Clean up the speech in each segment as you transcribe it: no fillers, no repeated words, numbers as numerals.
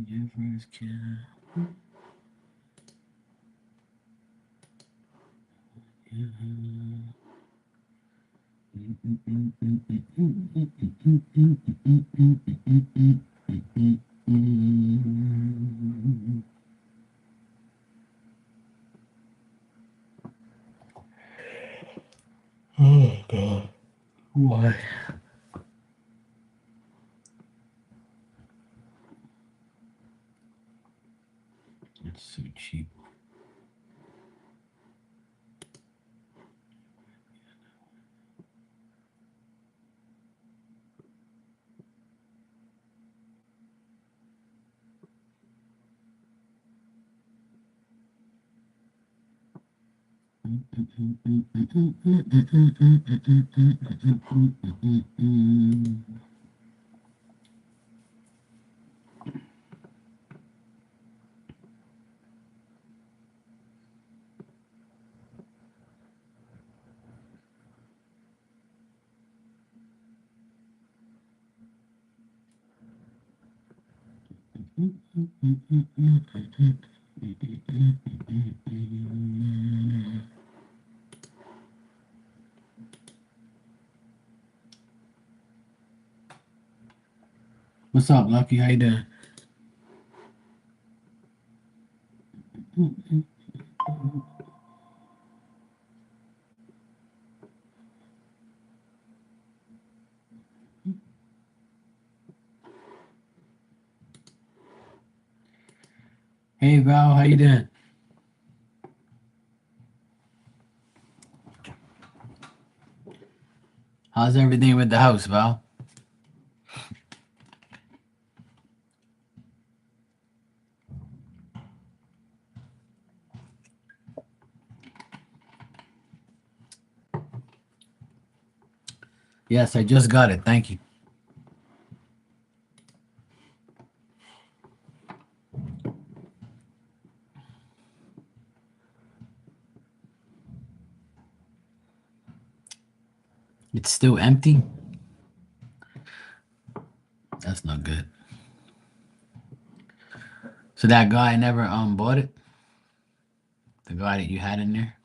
Jeffers can. Oh God, why? It's so cheap. What's up, Lucky? How you doing? Hey Val, how you doing? How's everything with the house, Val? Yes, I just got it. Thank you. It's still empty? That's not good. So that guy never bought it? The guy that you had in there?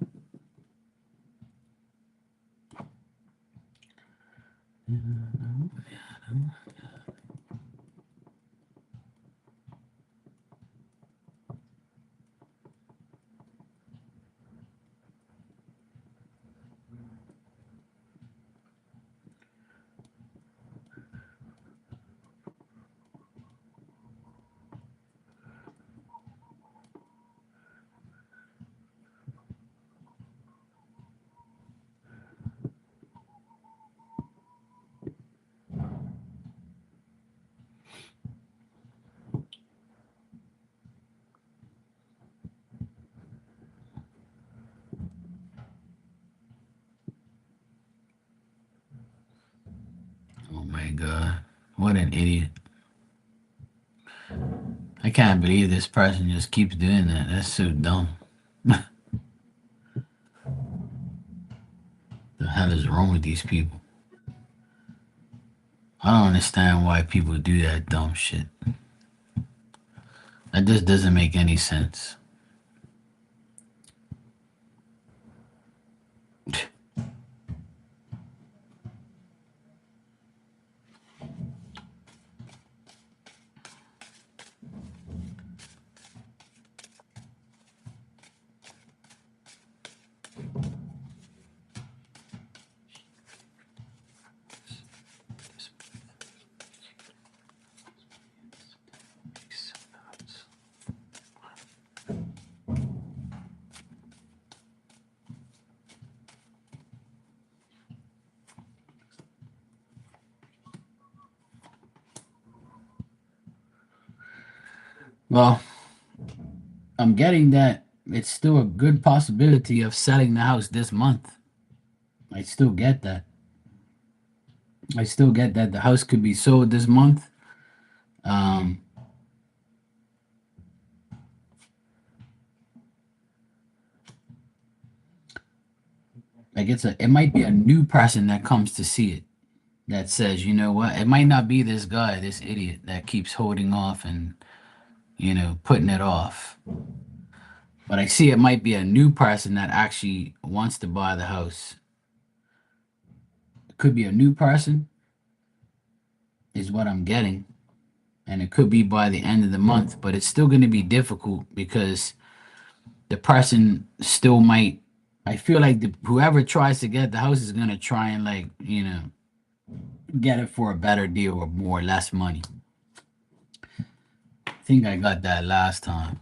Oh my God. What an idiot. I can't believe this person just keeps doing that. That's so dumb. The hell is wrong with these people? I don't understand why people do that dumb shit. That just doesn't make any sense. Well, I'm getting that it's still a good possibility of selling the house this month. I still get that. I still get that the house could be sold this month. Um, like it might be a new person that comes to see it that says, you know what, it might not be this guy, this idiot that keeps holding off and putting it off. But I see it might be a new person that actually wants to buy the house. It could be a new person, is what I'm getting. And it could be by the end of the month, but it's still going to be difficult because the person still might. I feel like whoever tries to get the house is going to try and, like, get it for a better deal or more or less money. I think I got that last time.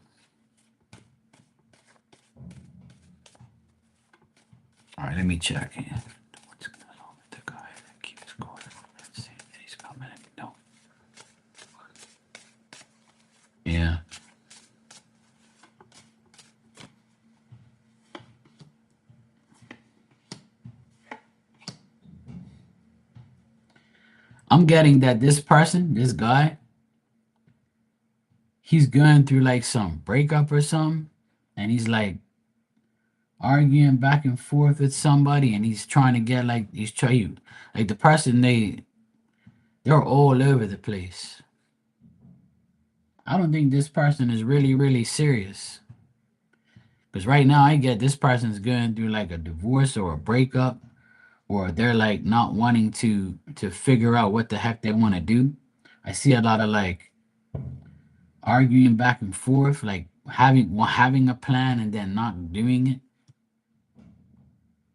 All right, let me check here. What's going on with the guy that keeps going? Let's see if he's coming. No. Yeah. I'm getting that this person, this guy, he's going through like some breakup or something, and he's like arguing back and forth with somebody, and he's trying to get, like, he's trying you, like, the person, they're all over the place. I don't think this person is really, really serious. Because right now I get this person's going through like a divorce or a breakup, or they're like not wanting to figure out what the heck they want to do. I see a lot of like arguing back and forth, like having a plan and then not doing it.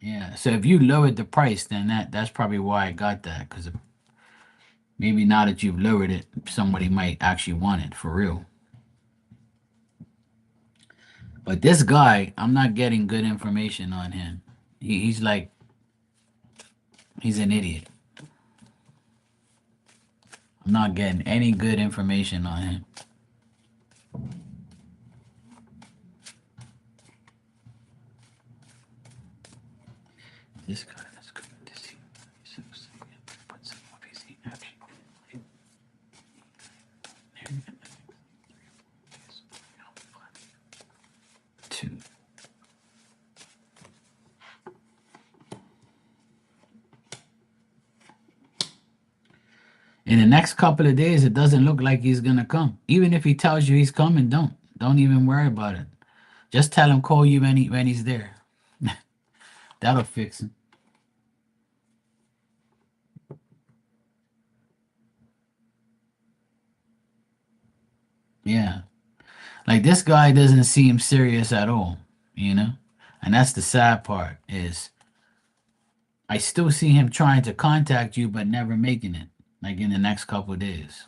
Yeah. So if you lowered the price, then that's probably why I got that. Because maybe now that you've lowered it, somebody might actually want it for real. But this guy, I'm not getting good information on him. He's like, he's an idiot. I'm not getting any good information on him. This guy, that's good to see. So, put some of his action. Two. In the next couple of days, it doesn't look like he's gonna come. Even if he tells you he's coming, don't even worry about it. Just tell him call you when he's there. That'll fix him. Yeah, like this guy doesn't seem serious at all, you know, and that's the sad part is I still see him trying to contact you but never making it. Like in the next couple of days.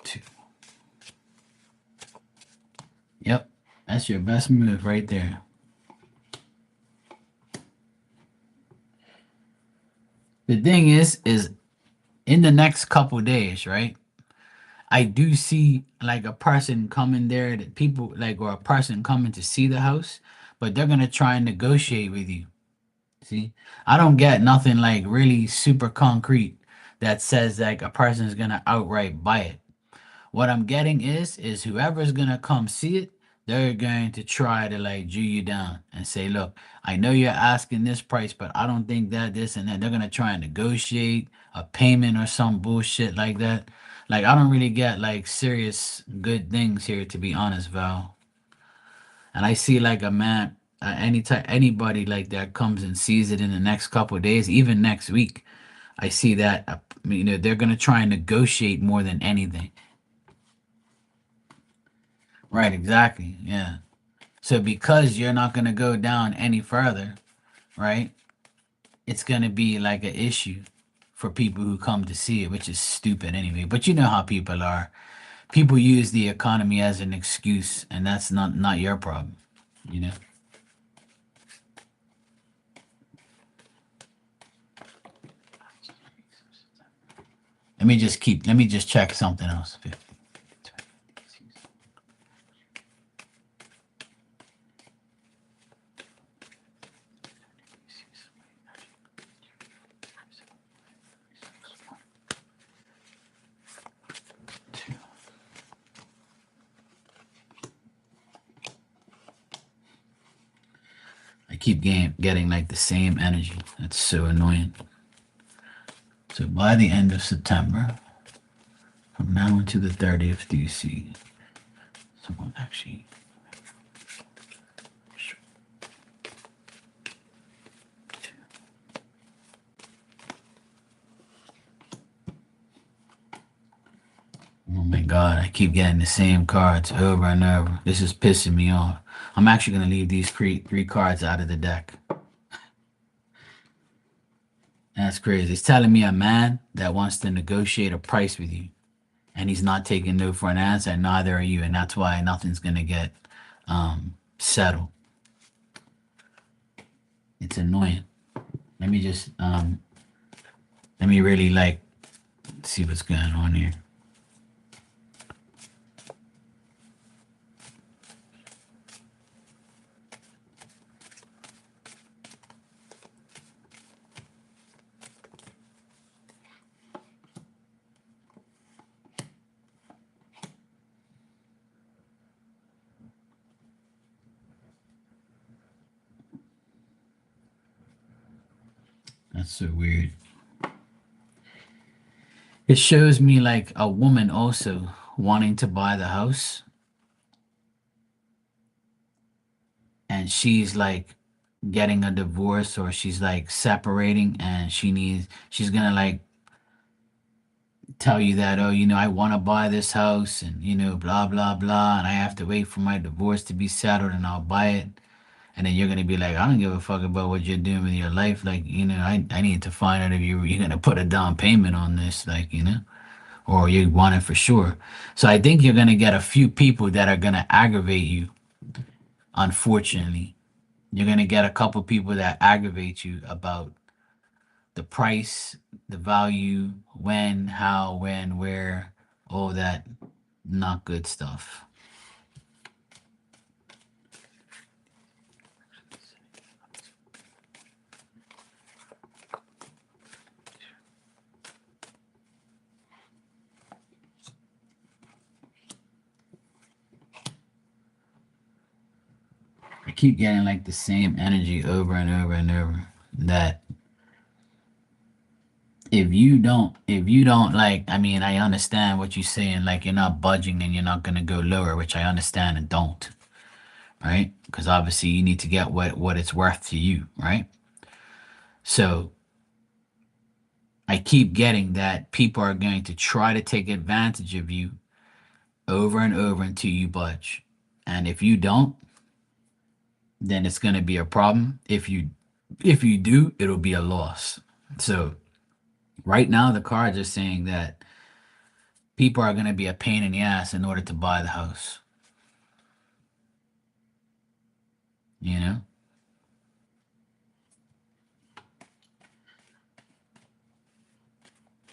Two. Yep, that's your best move right there. The thing is in the next couple days, right? I do see like a person coming there that people like, or a person coming to see the house, but they're gonna try and negotiate with you. See, I don't get nothing like really super concrete that says like a person's gonna outright buy it. What I'm getting is whoever's gonna come see it, they're going to try to like Jew you down and say, look, I know you're asking this price, but I don't think that this and that. They're gonna try and negotiate a payment or some bullshit like that. Like I don't really get like serious good things here, to be honest, Val. And I see like anybody like that comes and sees it in the next couple of days, even next week, I see that they're gonna try and negotiate more than anything. Right, exactly. Yeah. So because you're not gonna go down any further, right? It's gonna be like an issue for people who come to see it, which is stupid anyway. But you know how people are. People use the economy as an excuse, and that's not your problem. You know. Let me just check something else. I keep getting like the same energy. That's so annoying. So by the end of September, from now until the 30th, do you see someone actually? Oh my God, I keep getting the same cards over and over. This is pissing me off. I'm actually going to leave these three cards out of the deck. That's crazy. It's telling me a man that wants to negotiate a price with you, and he's not taking no for an answer, and neither are you, and that's why nothing's going to get settled. It's annoying. Let me just let me really like see what's going on here. That's so weird. It shows me like a woman also wanting to buy the house, and she's like getting a divorce, or she's like separating, and she's gonna like tell you that, oh, I want to buy this house, and blah blah blah, and I have to wait for my divorce to be settled, and I'll buy it. And then you're gonna be like, I don't give a fuck about what you're doing with your life. Like, I need to find out if you're gonna put a down payment on this, like, or you want it for sure. So I think you're gonna get a few people that are gonna aggravate you. Unfortunately, you're gonna get a couple people that aggravate you about the price, the value, when, how, when, where, all that not good stuff. I keep getting like the same energy over and over and over, that if you don't like, I mean, I understand what you're saying, like you're not budging and you're not going to go lower, which I understand and don't, right? Because obviously you need to get what it's worth to you, right? So I keep getting that people are going to try to take advantage of you over and over until you budge. And if you don't, then it's going to be a problem. If you do, it'll be a loss. So right now the cards are saying that people are going to be a pain in the ass in order to buy the house. You know?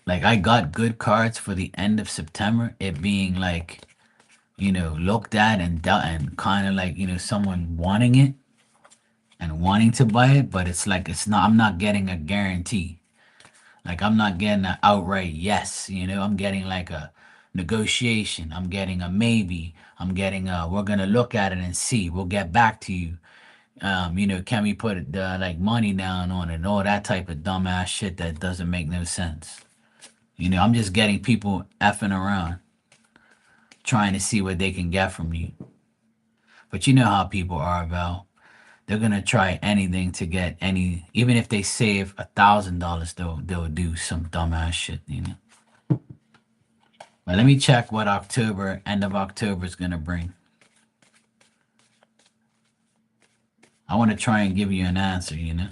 Like I got good cards for the end of September, it being like, looked at and kind of like, someone wanting it and wanting to buy it, but it's like I'm not getting a guarantee. Like I'm not getting an outright yes, I'm getting like a negotiation. I'm getting a maybe. I'm getting a we're gonna look at it and see. We'll get back to you. Can we put like money down on it and all that type of dumbass shit that doesn't make no sense. I'm just getting people effing around, trying to see what they can get from you. But you know how people are, Val. they're gonna try anything to get any, even if they save $1,000, they'll do some dumbass shit, you know. But let me check what October, end of October is gonna bring. I want to try and give you an answer, you know.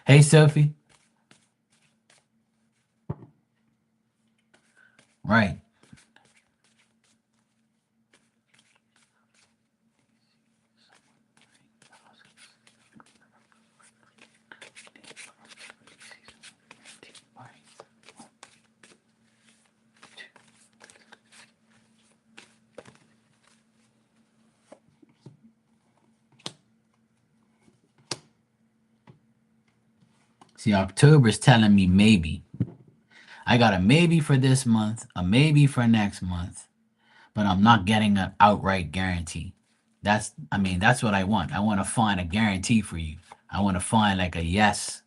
Hey, Sophie. Right. See, October's telling me maybe. I got a maybe for this month, a maybe for next month, but I'm not getting an outright guarantee. I mean, that's what I want. I want to find a guarantee for you. I want to find like a yes,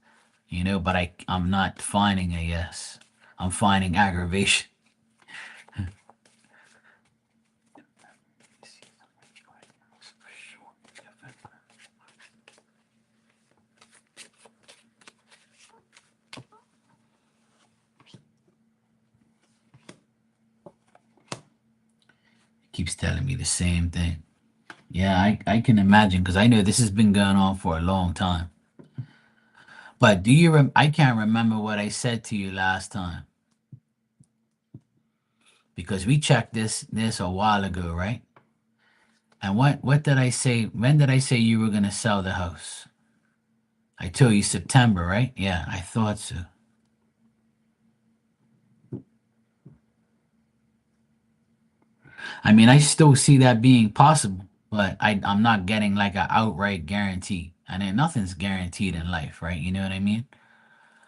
you know, but I'm not finding a yes. I'm finding aggravation. Keeps telling me the same thing. Yeah, I can imagine because I know this has been going on for a long time. But I can't remember what I said to you last time because we checked this a while ago, right? And what did I say? When did I say you were gonna sell the house? I told you September, right? Yeah, I thought so. I mean, I still see that being possible, but I'm not getting like an outright guarantee. And then nothing's guaranteed in life, right? You know what I mean?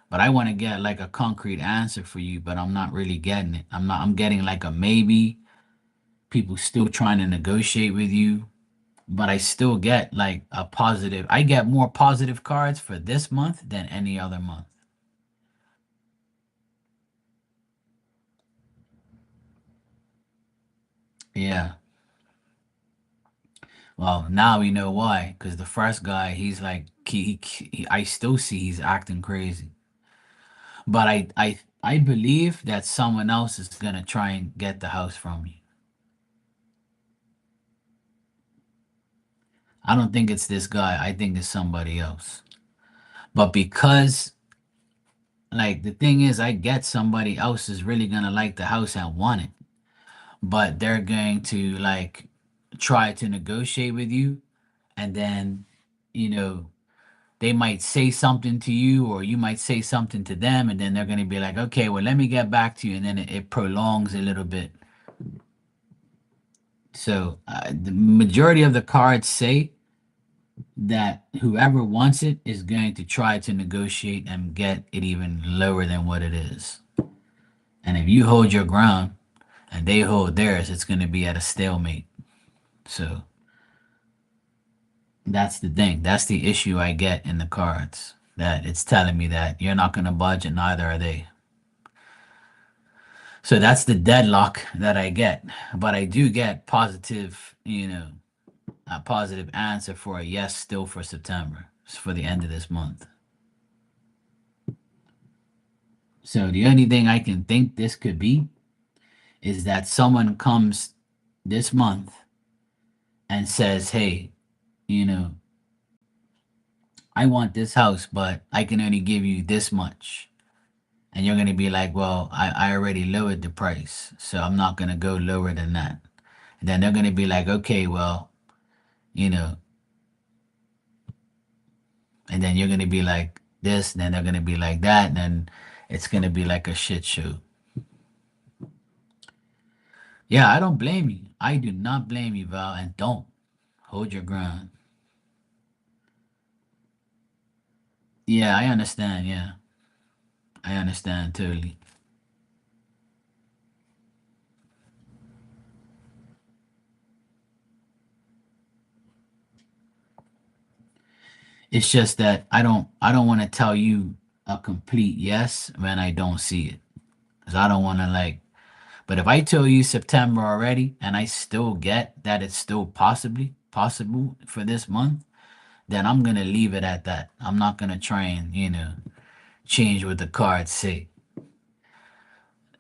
But I want to get like a concrete answer for you, but I'm not really getting it. I'm getting like a maybe. People still trying to negotiate with you, but I still get like a positive. I get more positive cards for this month than any other month. Yeah. Well, now we know why. Because the first guy, he's like, I still see he's acting crazy. But I believe that someone else is gonna try and get the house from you. I don't think it's this guy. I think it's somebody else. But because, like, the thing is, I get somebody else is really gonna like the house and want it, but they're going to like try to negotiate with you, and then, you know, they might say something to you or you might say something to them and then they're going to be like, okay, well, let me get back to you, and then it prolongs a little bit. So the majority of the cards say that whoever wants it is going to try to negotiate and get it even lower than what it is. And if you hold your ground and they hold theirs, it's going to be at a stalemate. So that's the thing. That's the issue I get in the cards. That it's telling me that you're not going to budge and neither are they. So that's the deadlock that I get. But I do get positive, you know, a positive answer for a yes still for September, for the end of this month. So the only thing I can think this could be is that someone comes this month and says, hey, you know, I want this house, but I can only give you this much. And you're going to be like, well, I already lowered the price, so I'm not going to go lower than that. And then they're going to be like, okay, well, you know, and then you're going to be like this, and then they're going to be like that, and then it's going to be like a shit show. Yeah, I don't blame you. I do not blame you, Val, and don't hold your ground. Yeah, I understand. Yeah, I understand totally. It's just that I don't want to tell you a complete yes when I don't see it. Cuz I don't want to like, but if I tell you September already and I still get that it's still possibly possible for this month, then I'm gonna leave it at that. I'm not gonna try and, change what the cards say.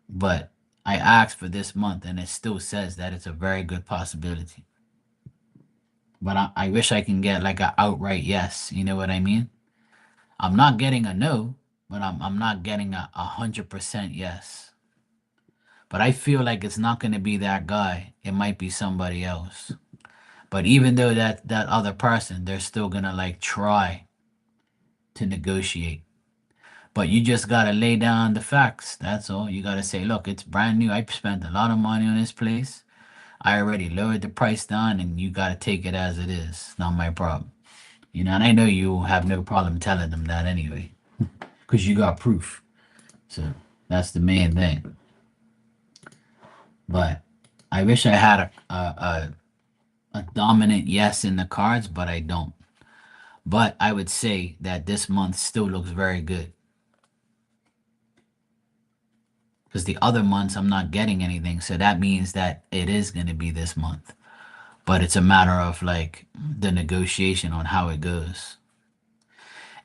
But I asked for this month and it still says that it's a very good possibility. But I wish I can get like a outright yes. You know what I mean? I'm not getting a no, but I'm not getting a 100% yes. But I feel like it's not gonna be that guy. It might be somebody else. But even though that other person, they're still gonna like try to negotiate. But you just gotta lay down the facts. That's all. You gotta say, look, it's brand new. I spent a lot of money on this place. I already lowered the price down, and you gotta take it as it is. Not my problem. And I know you have no problem telling them that anyway, because you got proof. So that's the main thing. But I wish I had a dominant yes in the cards, but I don't. But I would say that this month still looks very good. Because the other months I'm not getting anything. So that means that it is going to be this month. But it's a matter of like the negotiation on how it goes.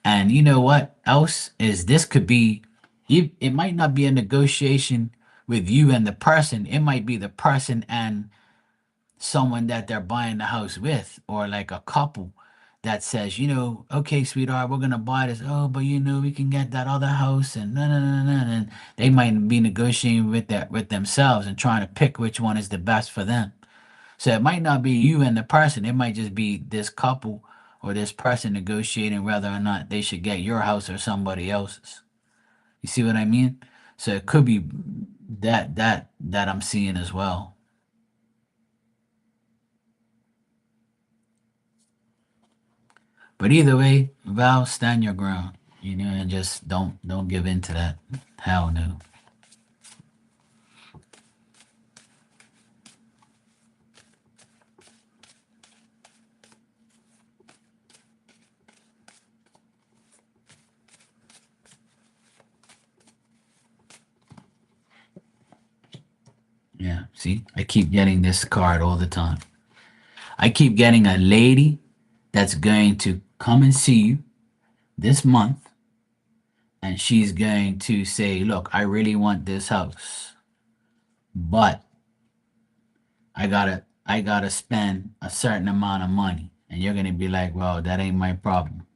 And you know what else is this could be, it might not be a negotiation with you and the person. It might be the person and someone that they're buying the house with, or like a couple that says, okay, sweetheart, we're gonna buy this. Oh, but we can get that other house and no, no, no, no, no. And they might be negotiating with that with themselves and trying to pick which one is the best for them. So it might not be you and the person. It might just be this couple or this person negotiating whether or not they should get your house or somebody else's. You see what I mean? So it could be that I'm seeing as well. But either way, Val, stand your ground, and just don't give in to that. Hell no. Yeah, see, I keep getting this card all the time. I keep getting a lady that's going to come and see you this month, and she's going to say, "Look, I really want this house, but I gotta spend a certain amount of money." And you're gonna be like, "Well, that ain't my problem."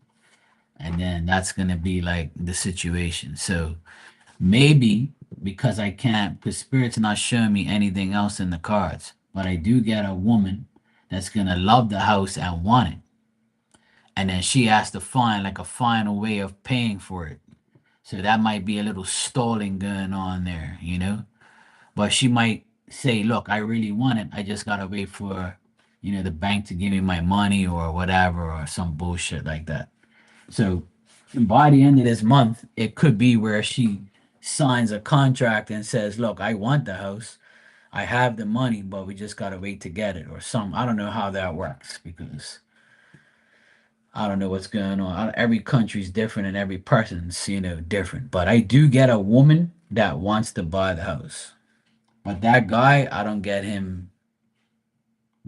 And then that's gonna be like the situation. So maybe because I can't, because Spirit's not showing me anything else in the cards, but I do get a woman that's gonna love the house and want it. And then she has to find like a final way of paying for it. So that might be a little stalling going on there. But she might say, look, I really want it. I just gotta wait for, the bank to give me my money or whatever or some bullshit like that. So by the end of this month, it could be where she signs a contract and says, "Look, I want the house. I have the money, but we just gotta wait to get it," or some. I don't know how that works because I don't know what's going on. Every country's different and every person's different. But I do get a woman that wants to buy the house. But that guy, I don't get him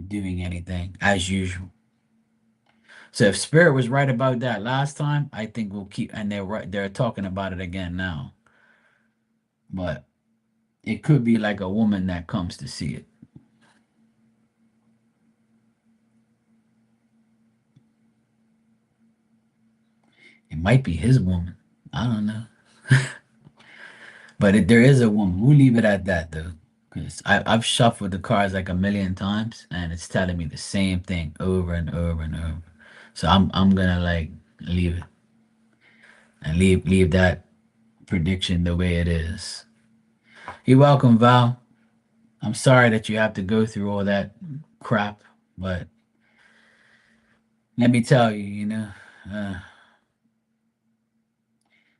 doing anything as usual. So if Spirit was right about that last time, I think we'll keep, and they're right, they're talking about it again now. But it could be like a woman that comes to see it. It might be his woman. I don't know. But there is a woman. We'll leave it at that though. Because I've shuffled the cards like a million times and it's telling me the same thing over and over and over. So I'm gonna like leave it and leave that prediction the way it is. You're welcome, Val. I'm sorry that you have to go through all that crap, but let me tell you, uh,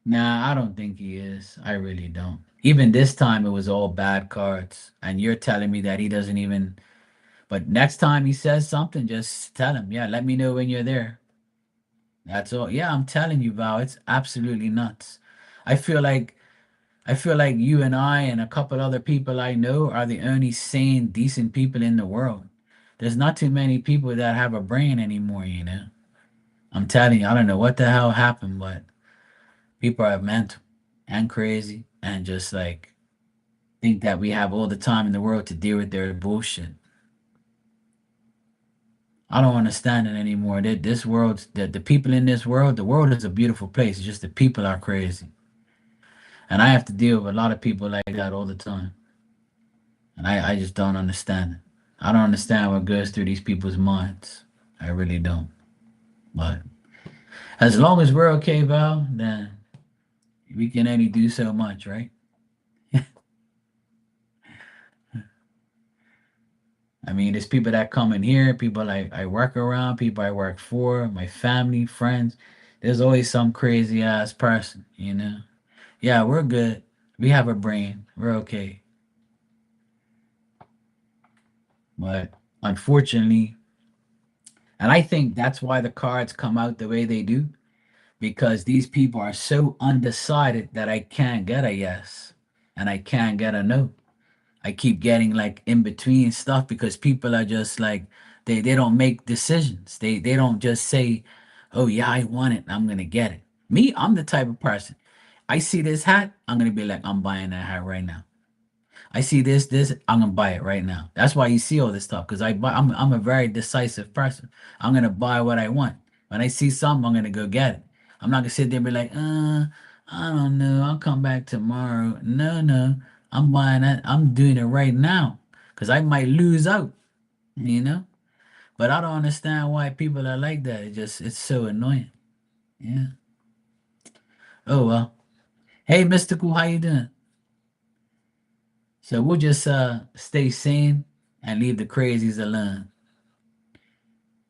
nah, I don't think he is. I really don't. Even this time, it was all bad cards, and you're telling me that he doesn't even. But next time he says something, just tell him, yeah, let me know when you're there. That's all. Yeah, I'm telling you, Val, it's absolutely nuts. I feel like I feel like you and I and a couple other people I know are the only sane, decent people in the world. There's not too many people that have a brain anymore. I'm telling you, I don't know what the hell happened, but people are mental and crazy and just like think that we have all the time in the world to deal with their bullshit. I don't understand it anymore. That this world, the people in this world, the world is a beautiful place. It's just the people are crazy. And I have to deal with a lot of people like that all the time. And I just don't understand it. I don't understand what goes through these people's minds. I really don't. But as long as we're okay, Val, then we can only do so much, right? I mean, there's people that come in here, people I work around, people I work for, my family, friends. There's always some crazy ass person, you know? Yeah, we're good. We have a brain. We're okay. But unfortunately, and I think that's why the cards come out the way they do, because these people are so undecided that I can't get a yes and I can't get a no. I keep getting like in between stuff because people are just like they don't make decisions. They don't just say, "Oh yeah, I want it. I'm gonna get it." Me, I'm the type of person. I see this hat, I'm gonna be like, I'm buying that hat right now. I see this, I'm gonna buy it right now. That's why you see all this stuff because I'm a very decisive person. I'm gonna buy what I want. When I see something, I'm gonna go get it. I'm not gonna sit there and be like, I don't know, I'll come back tomorrow. No, no, I'm buying that. I'm doing it right now because I might lose out, you know. But I don't understand why people are like that. It's so annoying. Yeah. Oh well. Hey, Mystical, how you doing? So we'll just stay sane and leave the crazies alone.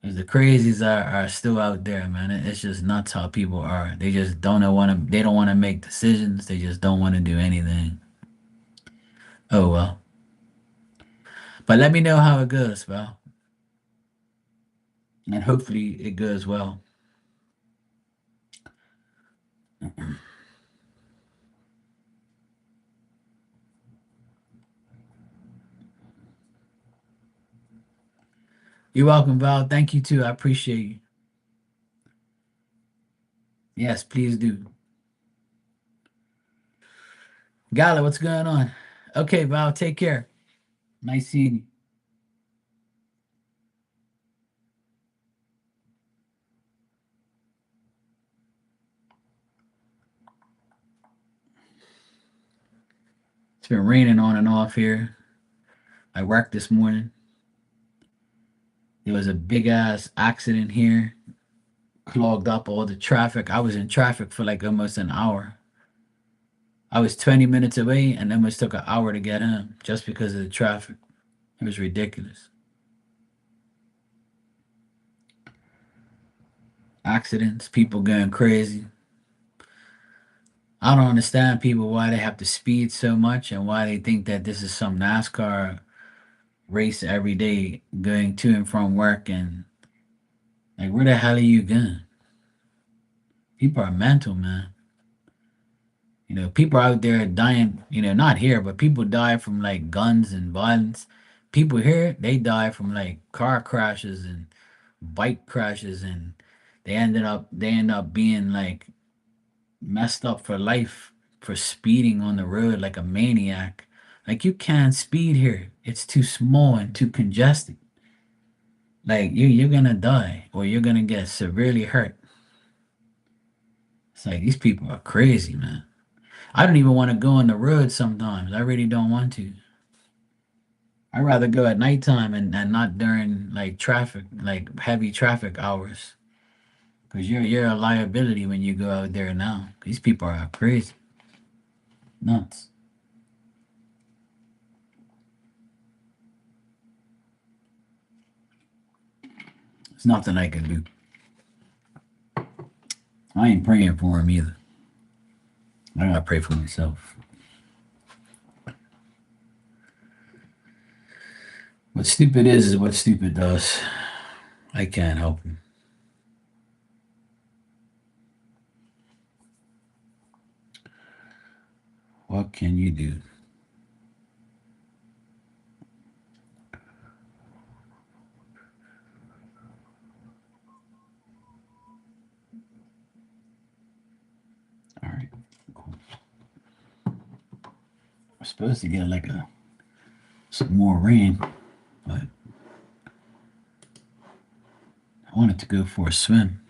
'Cause the crazies are still out there, man. It's just nuts how people are. They just don't want to. They don't want to make decisions. They just don't want to do anything. Oh well. But let me know how it goes, Val, and hopefully it goes well. You're welcome, Val. Thank you too. I appreciate you. Yes, please do. Gala, what's going on? Okay, Val. Take care. Nice seeing you. It's been raining on and off here. I worked this morning. There was a big ass accident here, clogged up all the traffic. I was in traffic for like almost an hour. I was 20 minutes away and almost took an hour to get home just because of the traffic. It was ridiculous. Accidents, people going crazy. I don't understand people why they have to speed so much and why they think that this is some NASCAR race every day going to and from work and like where the hell are you going? People are mental, man. People out there dying, not here, but people die from like guns and violence. People here, they die from like car crashes and bike crashes and they end up being like messed up for life for speeding on the road like a maniac. Like you can't speed here. It's too small and too congested. Like you're gonna die or you're gonna get severely hurt. It's like these people are crazy, man. I don't even want to go on the road sometimes. I really don't want to. I'd rather go at nighttime and not during like traffic, like heavy traffic hours. Because you're a liability when you go out there now. These people are crazy. Nuts. There's nothing I can do. I ain't praying for him either. I gotta pray for myself. What stupid is what stupid does. I can't help him. What can you do? supposed to get like some more rain, but I wanted to go for a swim.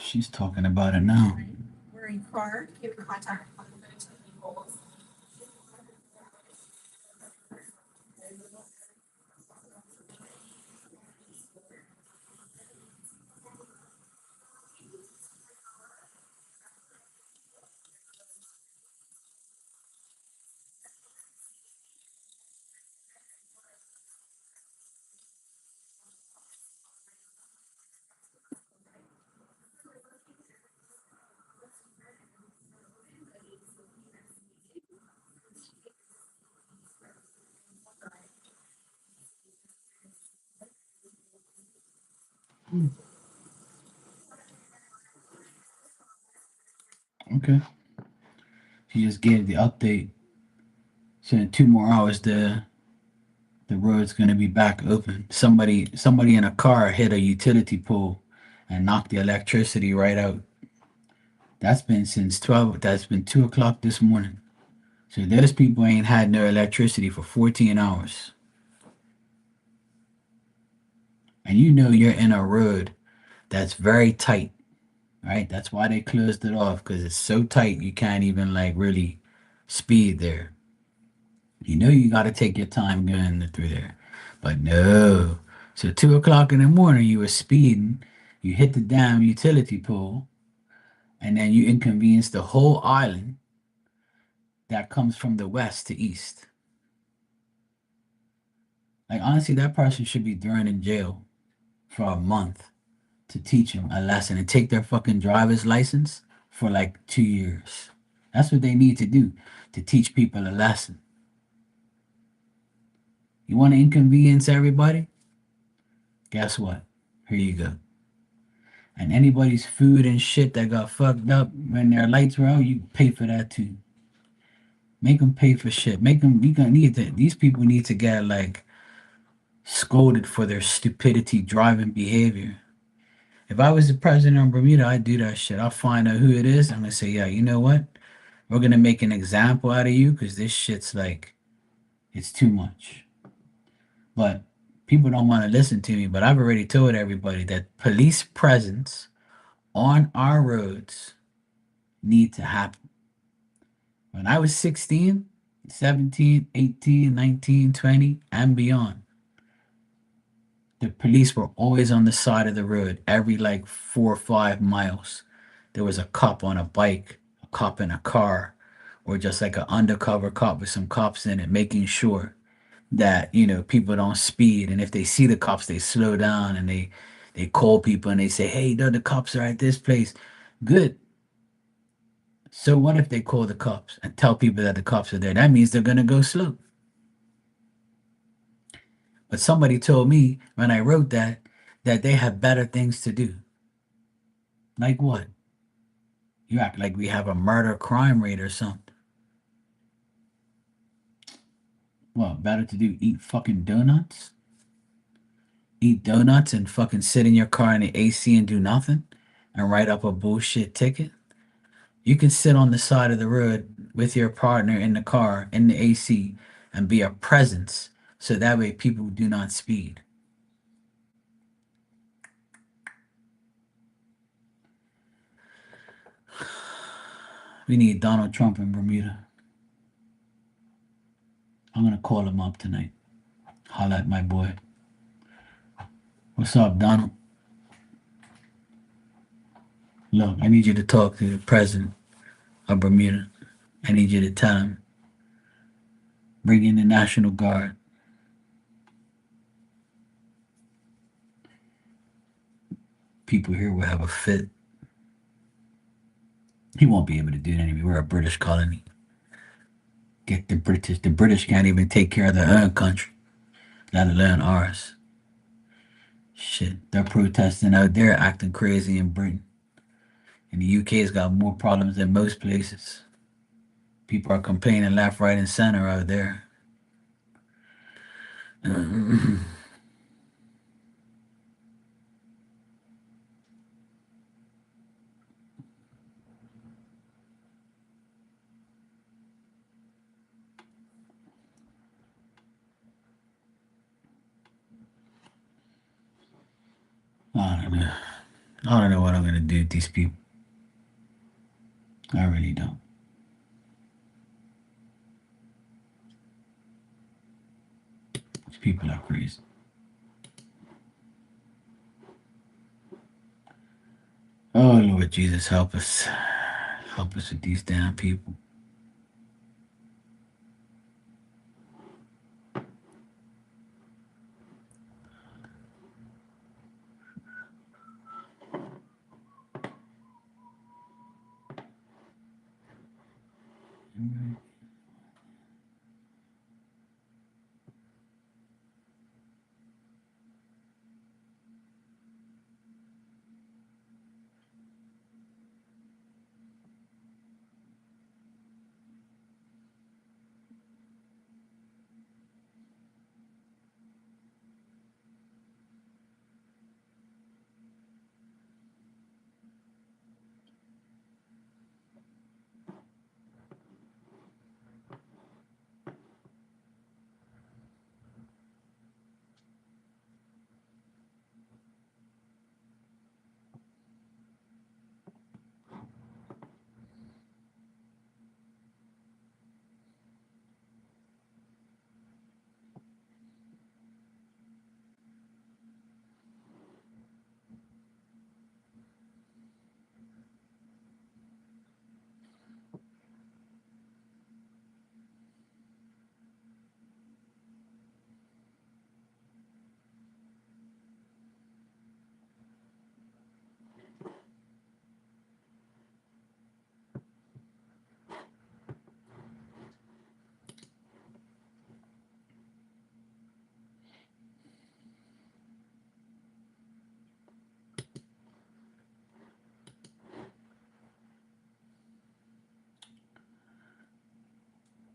She's talking about it now. Okay. She just gave the update. So in 2 more hours, the road's gonna be back open. Somebody in a car hit a utility pole and knocked the electricity right out. That's been since 12. That's been 2 o'clock this morning. So those people ain't had no electricity for 14 hours. And you know you're in a road that's very tight, right? That's why they closed it off because it's so tight you can't even like really speed there. You know you got to take your time going through there, but no. So 2 o'clock in the morning you were speeding, you hit the damn utility pole, and then you inconvenience the whole island that comes from the west to east. Like honestly, that person should be thrown in jail for a month to teach them a lesson and take their fucking driver's license for like 2 years. That's what they need to do to teach people a lesson. You want to inconvenience everybody? Guess what? Here you go. And anybody's food and shit that got fucked up when their lights were out, you pay for that too. Make them pay for shit. Make them. You gonna need to. These people need to get like scolded for their stupidity driving behavior. If I was the president of Bermuda, I'd do that shit. I'll find out who it is. I'm gonna say, yeah, you know what? We're gonna make an example out of you because this shit's like, it's too much. But people don't want to listen to me. But I've already told everybody that police presence on our roads need to happen. When I was 16, 17, 18, 19, 20, and beyond, the police were always on the side of the road every like 4 or 5 miles. There was a cop on a bike, a cop in a car, or just like an undercover cop with some cops in it, making sure that people don't speed. And if they see the cops, they slow down and they call people and they say, "Hey, the cops are at this place." Good. So what if they call the cops and tell people that the cops are there? That means they're gonna go slow. But somebody told me when I wrote that they have better things to do. Like what? You act like we have a murder crime rate or something. What, better to do? Eat fucking donuts? Eat donuts and fucking sit in your car in the AC and do nothing? And write up a bullshit ticket? You can sit on the side of the road with your partner in the car in the AC and be a presence so that way people do not speed. We need Donald Trump in Bermuda. I'm gonna call him up tonight. Holla at my boy. What's up, Donald? Look, I need you to talk to the president of Bermuda. I need you to tell him, bring in the National Guard. people here will have a fit. He won't be able to do that anymore. We're a British colony. Get the British. The British can't even take care of their own country, let alone ours. Shit, they're protesting out there, acting crazy in Britain. And the UK's got more problems than most places. People are complaining left, right, and center out there. I don't know. I don't know what I'm gonna do with these people. I really don't. These people are crazy. Oh Lord Jesus, help us. Help us with these damn people.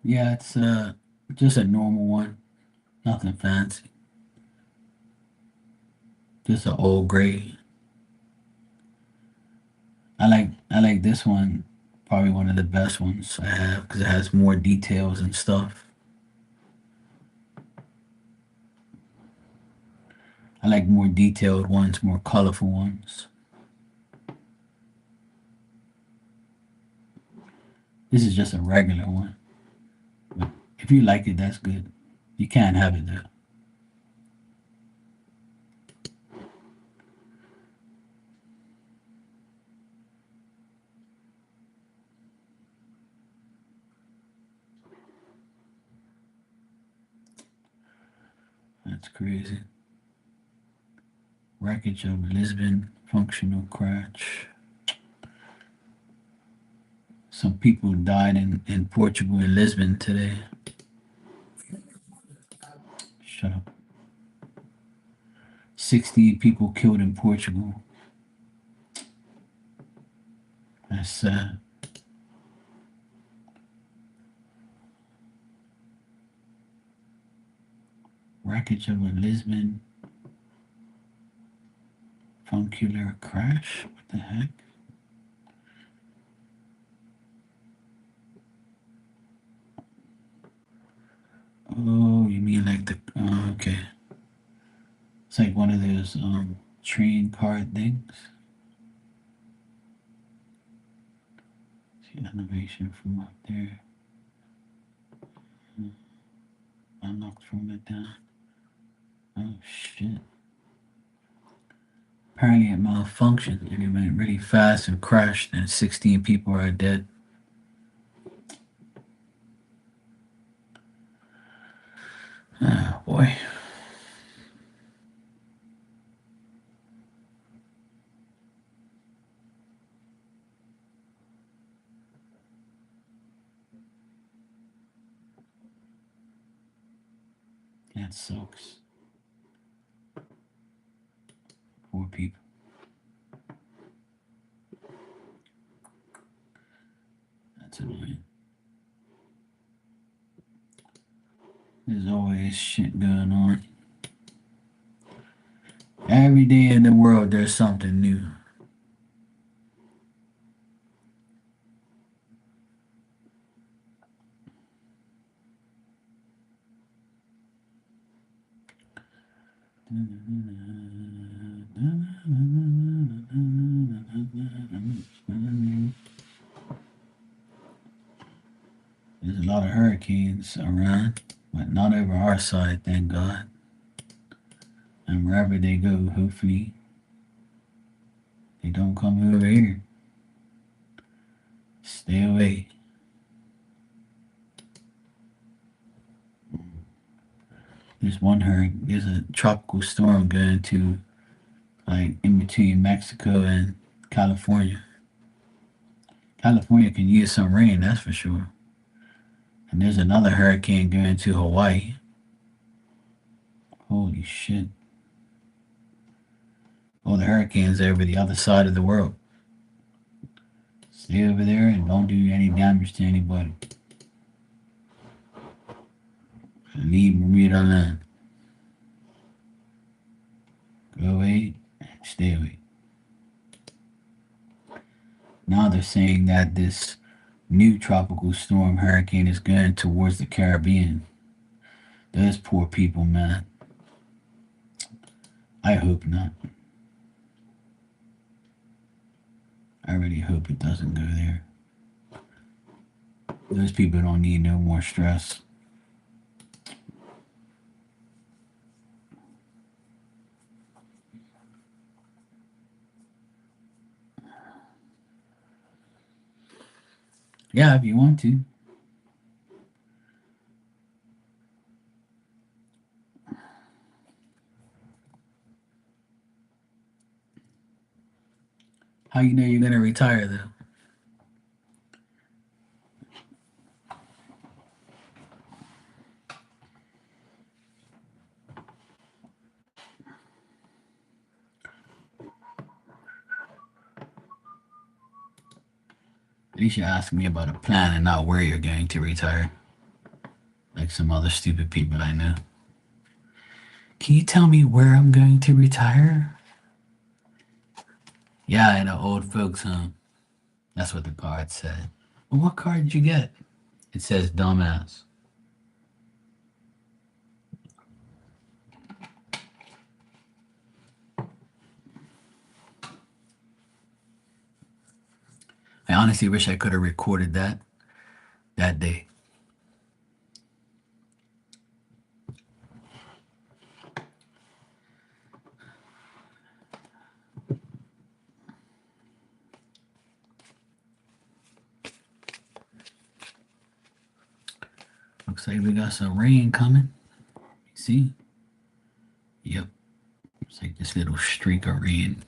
Yeah, it's just a normal one. Nothing fancy. Just an old gray. I like this one. Probably one of the best ones I have because it has more details and stuff. I like more detailed ones, more colorful ones. This is just a regular one. But if you like it, that's good. You can't have it though. That's crazy. Wreckage of Lisbon functional crash. Some people died in Portugal in Lisbon today. Shut up. 60 people killed in Portugal. That's sad. Wreckage of a Lisbon funicular crash? What the heck? Oh, you mean like the. Oh, okay. It's like one of those train card things. See elevation from up there. Unlocked from it down. Oh shit. Apparently it malfunctioned and it went really fast and crashed and 16 people are dead. Oh boy. That sucks. Poor people. That's annoying. There's always shit going on. Every day in the world, there's something new. There's a lot of hurricanes around, but not over our side, thank God. And wherever they go, hopefully they don't come over here. Stay away. There's a tropical storm going to like in between Mexico and California. California can use some rain, that's for sure. And there's another hurricane going to Hawaii. Holy shit. All the hurricanes are over the other side of the world. Stay over there and don't do any damage to anybody. Leave Bermuda alone. Go away, stay away. Now they're saying that this new tropical storm hurricane is going towards the Caribbean. Those poor people, man. I hope not. I really hope it doesn't go there. Those people don't need no more stress. Yeah, if you want to. How you know you're gonna retire though? At least you ask me about a plan and not where you're going to retire. Like some other stupid people I know. Can you tell me where I'm going to retire? Yeah, in an old folks home. That's what the card said. Well, what card did you get? It says dumbass. I honestly wish I could have recorded that day. Looks like we got some rain coming. See? Yep. It's like this little streak of rain.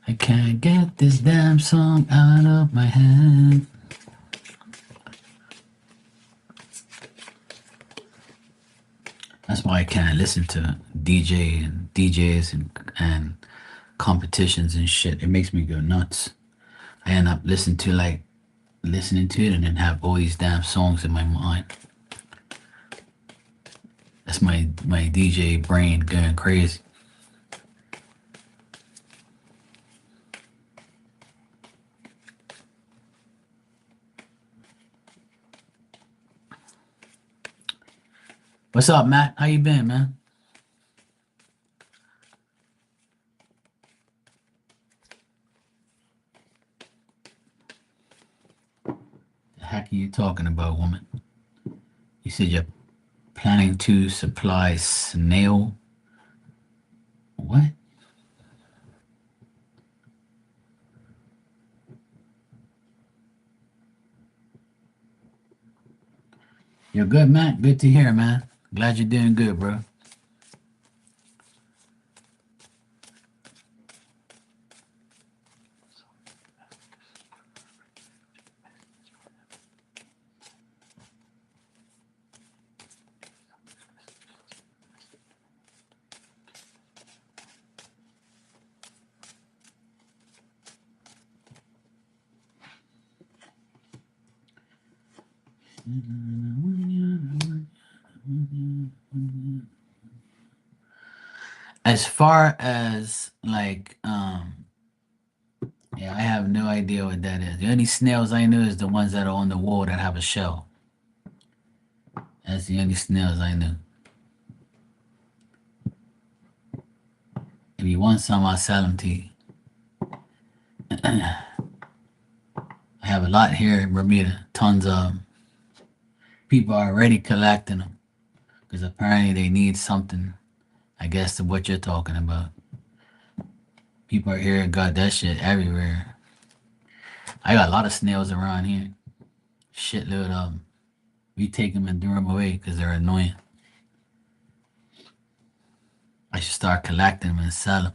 I can't get this damn song out of my head. That's why I can't listen to DJs and competitions and shit. It makes me go nuts. I end up listening to it and then have all these damn songs in my mind. That's my DJ brain going crazy. What's up, Matt? How you been, man? The heck are you talking about, woman? You said you're planning to supply snail. What? You're good, Matt. Good to hear, man. Glad you're doing good, bro. As far as like, yeah, I have no idea what that is. The only snails I know is the ones that are on the wall that have a shell. That's the only snails I know. If you want some, I'll sell them to you. I have a lot here in Bermuda. Tons of 'em. People are already collecting them because apparently they need something. I guess to what you're talking about. People are here and got that shit everywhere. I got a lot of snails around here. Shitload of them. We take them and throw them away because they're annoying. I should start collecting them and sell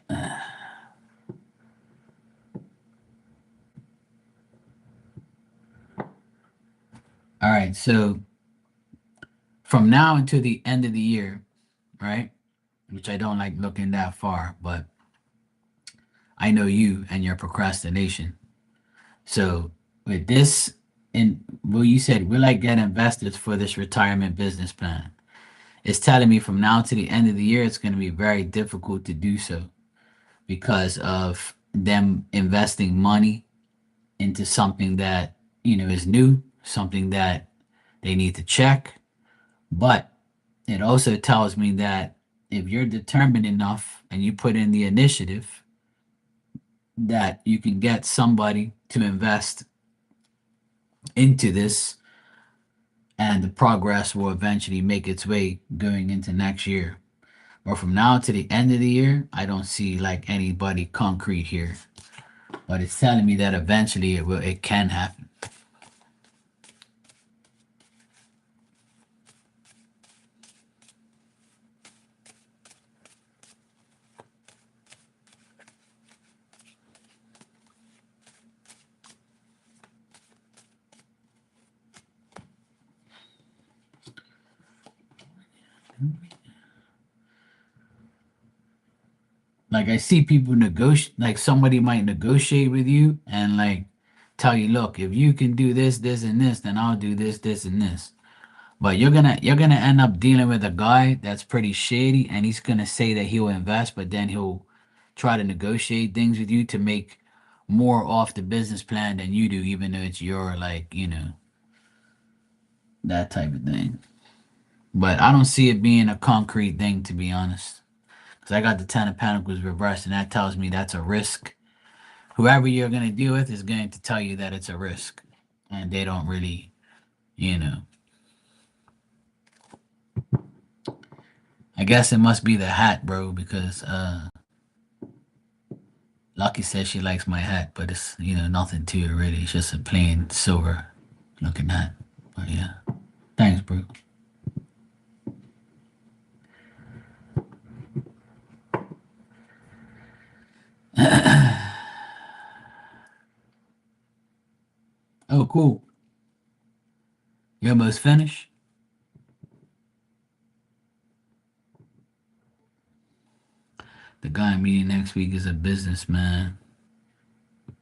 them. All right, so from now until the end of the year, right? Which I don't like looking that far, but I know you and your procrastination. So with this, and well, you said we like get investors for this retirement business plan. It's telling me from now to the end of the year, it's going to be very difficult to do so because of them investing money into something that is new, something that they need to check. But it also tells me that if you're determined enough and you put in the initiative, that you can get somebody to invest into this and the progress will eventually make its way going into next year. Or from now to the end of the year, I don't see like anybody concrete here. But it's telling me that eventually it can happen. Like I see people negotiate, like somebody might negotiate with you and like tell you, look, if you can do this, this, and this, then I'll do this, this, and this. But you're gonna end up dealing with a guy that's pretty shady, and he's gonna say that he'll invest, but then he'll try to negotiate things with you to make more off the business plan than you do, even though it's your like that type of thing. But I don't see it being a concrete thing, to be honest. Because I got the Ten of Pentacles reversed, and that tells me that's a risk. Whoever you're going to deal with is going to tell you that it's a risk. And they don't really, you know. I guess it must be the hat, bro, because Lucky says she likes my hat, but it's, nothing to it really. It's just a plain silver looking hat. But yeah. Thanks, bro. Oh, cool. You almost finished? The guy I'm meeting next week is a businessman.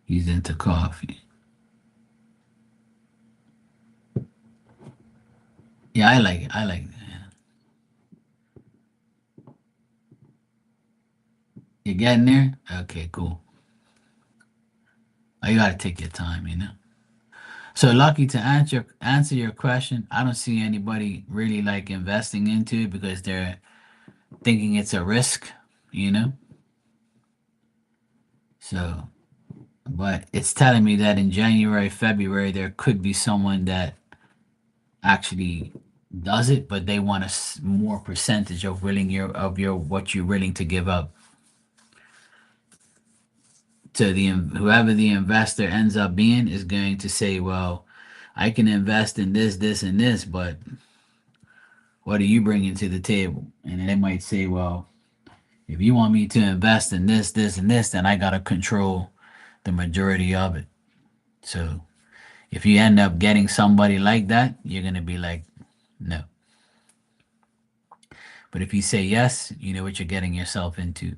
He's into coffee. Yeah, I like it. I like it. Yeah. You getting there? Okay, cool. Oh, you gotta take your time. So Lucky, to answer your question, I don't see anybody really like investing into it because they're thinking it's a risk, you know? So, but it's telling me that in January, February, there could be someone that actually does it, but they want a more percentage of your what you're willing to give up to the whoever the investor ends up being is going to say, well, I can invest in this, this, and this, but what are you bringing to the table? And they might say, well, if you want me to invest in this, this, and this, then I got to control the majority of it. So if you end up getting somebody like that, you're going to be like, no. But if you say yes, you know what you're getting yourself into.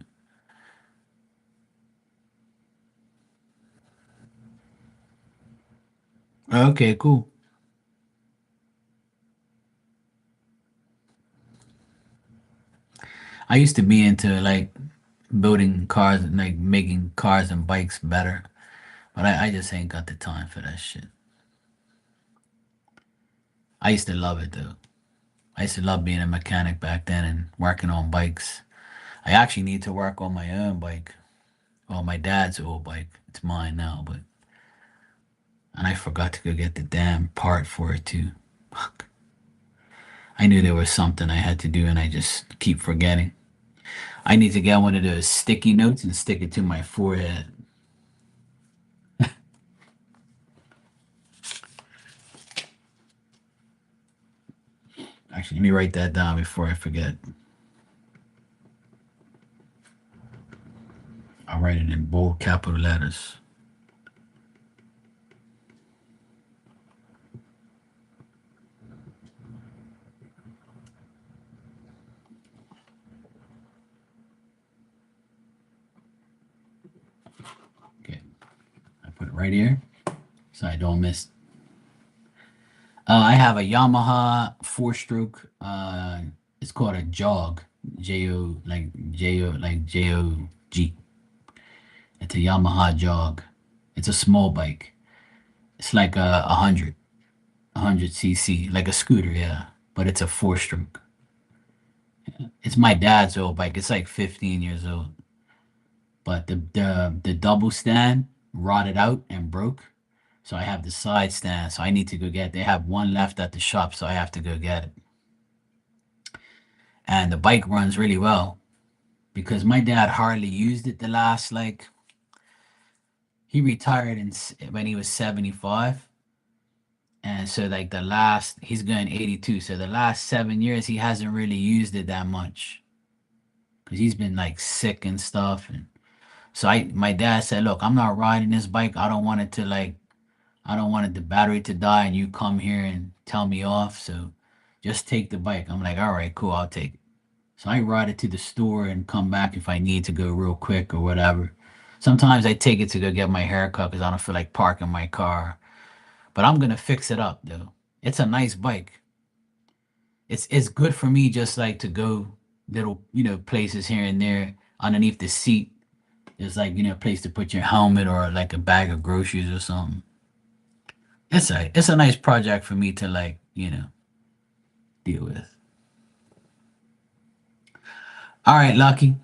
Okay, cool. I used to be into like building cars and like making cars and bikes better, but I just ain't got the time for that shit. I used to love it though. I used to love being a mechanic back then and working on bikes. I actually need to work on my own bike. Well, my dad's old bike. It's mine now, but and I forgot to go get the damn part for it too. Fuck. I knew there was something I had to do and I just keep forgetting. I need to get one of those sticky notes and stick it to my forehead. Actually, let me write that down before I forget. I'll write it in bold capital letters. Okay, I put it right here so I don't miss. I have a Yamaha four-stroke. It's called a Jog. Jog. It's a Yamaha Jog. It's a small bike. It's like a hundred cc, like a scooter, yeah. But it's a four-stroke. It's my dad's old bike. It's like 15 years old. But the double stand rotted out and broke. So I have the side stand. So I need to go get. They have one left at the shop, so I have to go get it. And the bike runs really well because my dad hardly used it the last like he retired when he was 75. And so like the last he's going 82. So the last 7 years he hasn't really used it that much because he's been like sick and stuff. And so I my dad said, look, I'm not riding this bike. I don't want it, the battery to die and you come here and tell me off. So just take the bike. I'm like, all right, cool, I'll take it. So I ride it to the store and come back if I need to go real quick or whatever. Sometimes I take it to go get my hair cut because I don't feel like parking my car. But I'm gonna fix it up though. It's a nice bike. It's good for me just like to go little, places here and there. Underneath the seat, there's like, a place to put your helmet or like a bag of groceries or something. It's a nice project for me to like, deal with. All right, Lucky.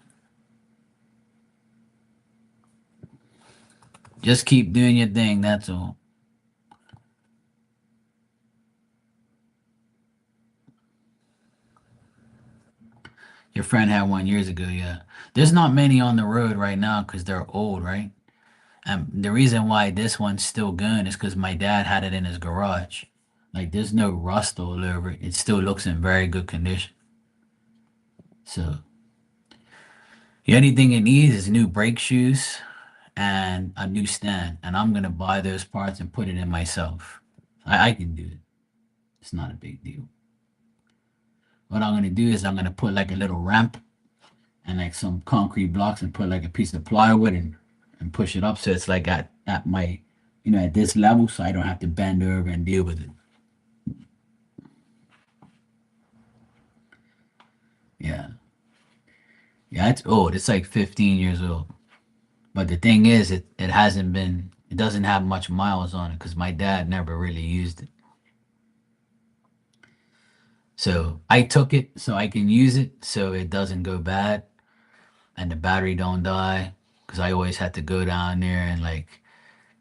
Just keep doing your thing, that's all. Your friend had one years ago, yeah. There's not many on the road right now because they're old, right? And the reason why this one's still going is because my dad had it in his garage. Like there's no rust all over it. It still looks in very good condition. So the only thing it needs is new brake shoes and a new stand. And I'm gonna buy those parts and put it in myself. I can do it. It's not a big deal. What I'm gonna do is I'm gonna put like a little ramp and like some concrete blocks and put like a piece of plywood and push it up so it's like at my at this level so I don't have to bend over and deal with it. Yeah. Yeah, it's old. It's like 15 years old. But the thing is it doesn't have much miles on it because my dad never really used it. So I took it so I can use it so it doesn't go bad and the battery don't die because I always had to go down there and like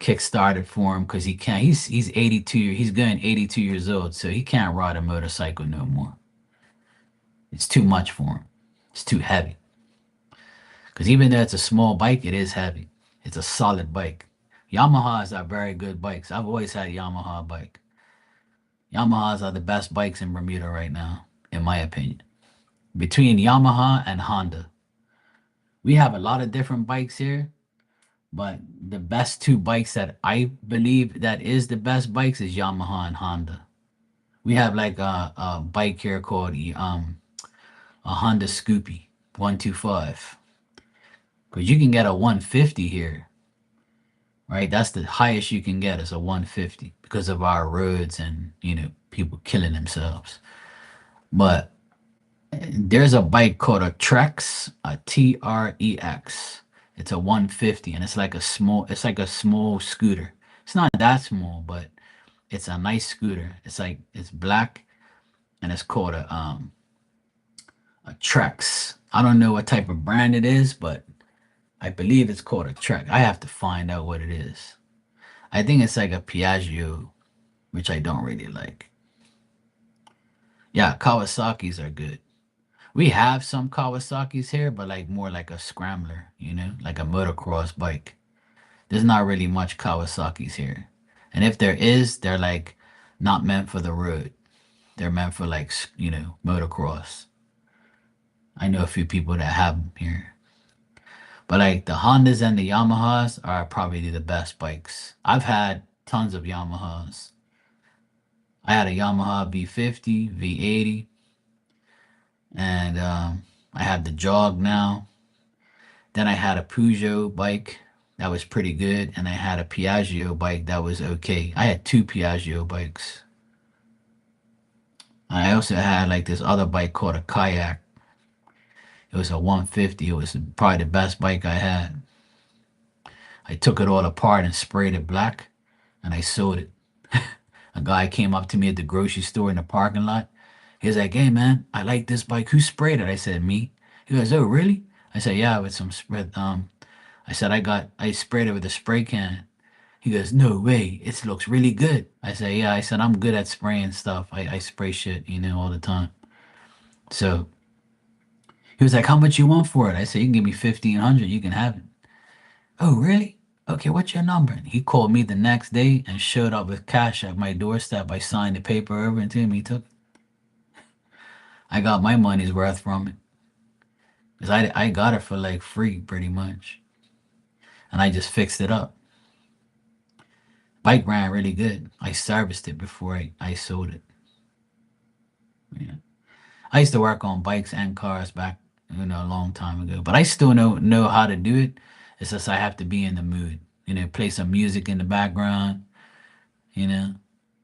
kickstart it for him because he can't. He's 82. He's going 82 years old, so he can't ride a motorcycle no more. It's too much for him. It's too heavy. Because even though it's a small bike, it is heavy. It's a solid bike. Yamahas are very good bikes. I've always had a Yamaha bike. Yamahas are the best bikes in Bermuda right now, in my opinion. Between Yamaha and Honda, we have a lot of different bikes here, but the best two bikes that I believe that is the best bikes is Yamaha and Honda. We have like a bike here called a Honda Scoopy 125. Because you can get a 150 here, right? That's the highest you can get is a 150. because of our roads and people killing themselves. But there's a bike called a Trex, a Trex. It's a 150, and it's like a small scooter. It's not that small, but it's a nice scooter. It's black, and it's called a Trex. I don't know what type of brand it is, but I believe it's called a Trek. I have to find out what it is. I think it's like a Piaggio, which I don't really like. Yeah, Kawasaki's are good. We have some Kawasaki's here, but like more like a scrambler, like a motocross bike. There's not really much Kawasaki's here. And if there is, they're like not meant for the road. They're meant for like, motocross. I know a few people that have them here. But like the Hondas and the Yamahas are probably the best bikes. I've had tons of Yamahas. I had a Yamaha V50, V80, and I have the Jog now. Then I had a Peugeot bike that was pretty good, and I had a Piaggio bike that was okay. I had two Piaggio bikes. I also had like this other bike called a Kayak. It was a 150. It was probably the best bike I had. I took it all apart and sprayed it black, and I sold it. A guy came up to me at the grocery store in the parking lot. He was like, "Hey man, I like this bike. Who sprayed it?" I said, "Me." He goes, "Oh really?" I said, "Yeah, with some spread." I said, I sprayed it with a spray can." He goes, "No way, it looks really good." I said, "Yeah." I said, "I'm good at spraying stuff. I spray shit, all the time." So he was like, "How much you want for it?" I said, "You can give me 1,500. You can have it." "Oh really? Okay, what's your number?" And he called me the next day and showed up with cash at my doorstep. I signed the paper over to him. He took I got my money's worth from it because I got it for like free pretty much, and I just fixed it up. Bike ran really good. I serviced it before I sold it. Yeah. I used to work on bikes and cars back a long time ago, but I still know how to do it. It's just I have to be in the mood. Play some music in the background. You know,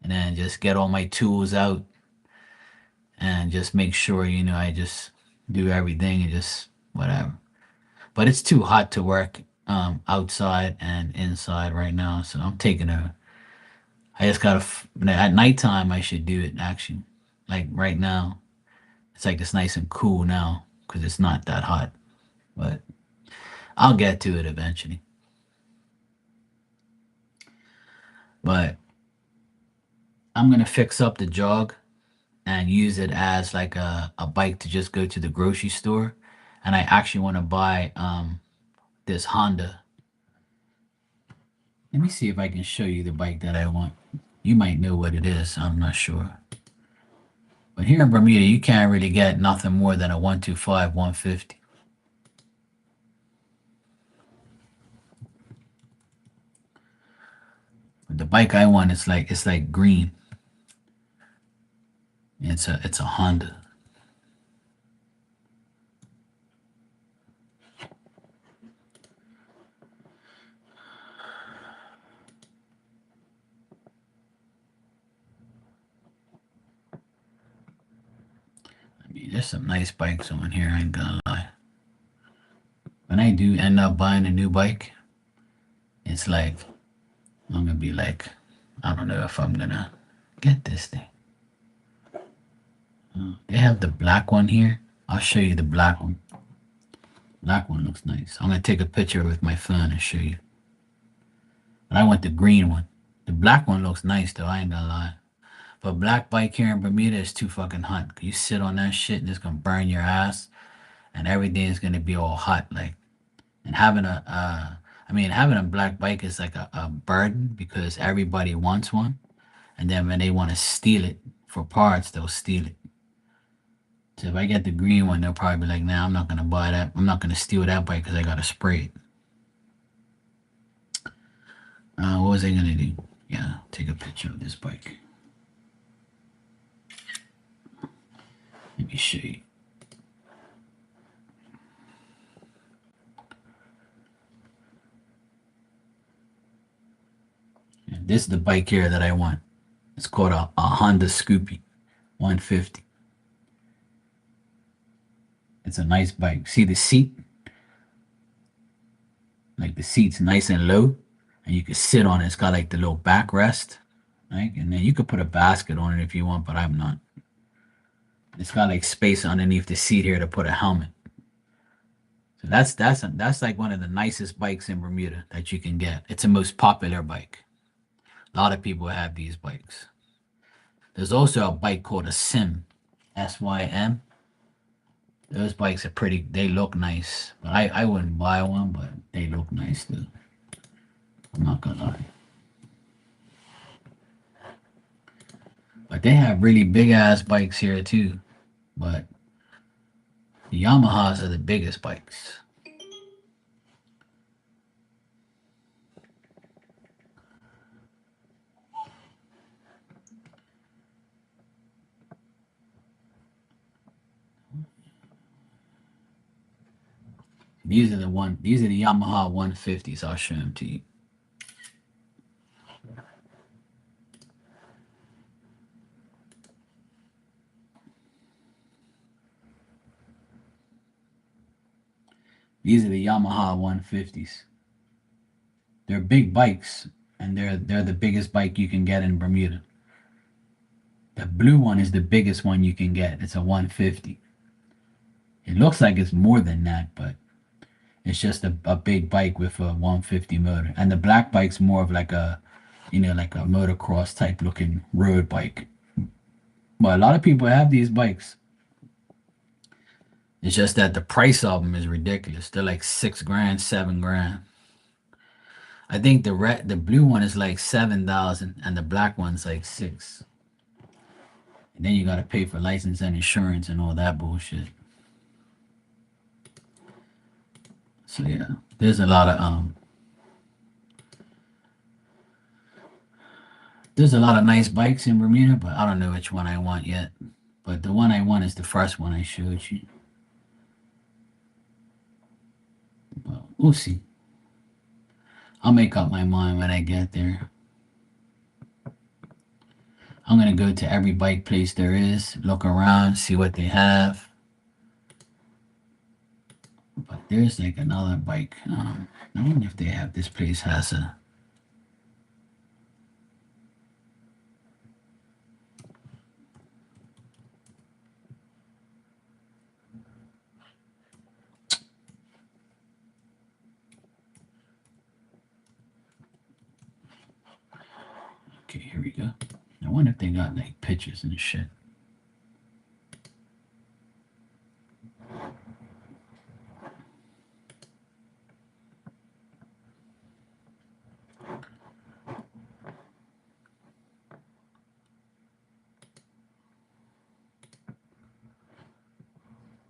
and then just get all my tools out and just make sure I just do everything and just whatever. But it's too hot to work outside and inside right now, so I'm taking a. I just gotta at nighttime. I should do it actually. Like right now, it's like it's nice and cool now because it's not that hot. But I'll get to it eventually. But I'm gonna fix up the jog and use it as like a bike to just go to the grocery store. And I actually want to buy this Honda. Let me see if I can show you the bike that I want. You might know what it is. I'm not sure. But here in Bermuda, you can't really get nothing more than a 125, 150. But the bike I want is like it's like green. It's a Honda. I mean, there's some nice bikes on here. I ain't gonna lie. When I do end up buying a new bike, it's like I'm gonna be like, I don't know if I'm gonna get this thing. They have the black one here. I'll show you the black one. Black one looks nice. I'm gonna take a picture with my phone and show you. But I want the green one. The black one looks nice though. I ain't gonna lie. But black bike here in Bermuda is too fucking hot. You sit on that shit and it's gonna burn your ass, and everything is gonna be all hot. Like, and having a black bike is like a burden because everybody wants one, and then when they want to steal it for parts, they'll steal it. So if I get the green one, they'll probably be like, "Nah, I'm not gonna buy that. I'm not gonna steal that bike because I gotta spray it." What was I gonna do? Yeah, take a picture of this bike. Let me show you. this is the bike here that I want. It's called a Honda Scoopy 150. It's a nice bike. See the seat? Like the seat's nice and low, and you can sit on it. It's got like the little backrest, right? And then you could put a basket on it if you want, but I'm not. It's got like space underneath the seat here to put a helmet. So that's like one of the nicest bikes in Bermuda that you can get. It's the most popular bike. A lot of people have these bikes. There's also a bike called a Sim, SYM. Those bikes are pretty. They look nice, but I wouldn't buy one, but they look nice too. I'm not gonna lie. But they have really big ass bikes here too. But the Yamahas are the biggest bikes. These are the Yamaha 150s. I'll show them to you. These are the Yamaha 150s. They're big bikes, and they're the biggest bike you can get in Bermuda. The blue one is the biggest one you can get. It's a 150. It looks like it's more than that, but it's just a big bike with a 150 motor. And the black bike's more of like a, like a motocross type looking road bike. But a lot of people have these bikes. It's just that the price of them is ridiculous. They're like 6 grand, 7 grand. I think the blue one is like 7,000, and the black one's like six. And then you gotta pay for license and insurance and all that bullshit. So yeah, there's a lot of nice bikes in Bermuda, but I don't know which one I want yet. But the one I want is the first one I showed you. But we'll see. I'll make up my mind when I get there. I'm gonna go to every bike place there is, look around, see what they have. But there's like another bike. I wonder if they have this place has a. Okay, here we go. I wonder if they got like pictures and shit.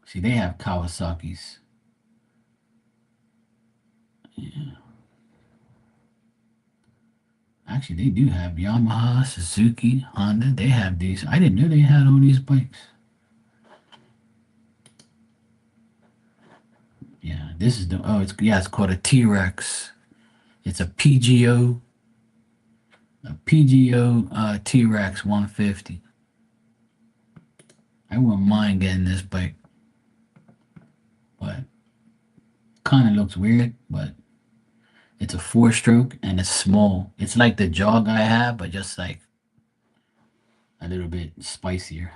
See, they have Kawasaki's. Yeah. Actually, they do have Yamaha, Suzuki, Honda. They have these. I didn't know they had all these bikes. Yeah, this is the. Oh, it's called a T-Rex. It's a PGO T-Rex 150. I wouldn't mind getting this bike, but kind of looks weird. But it's a four-stroke and it's small. It's like the jog I have, but just like a little bit spicier.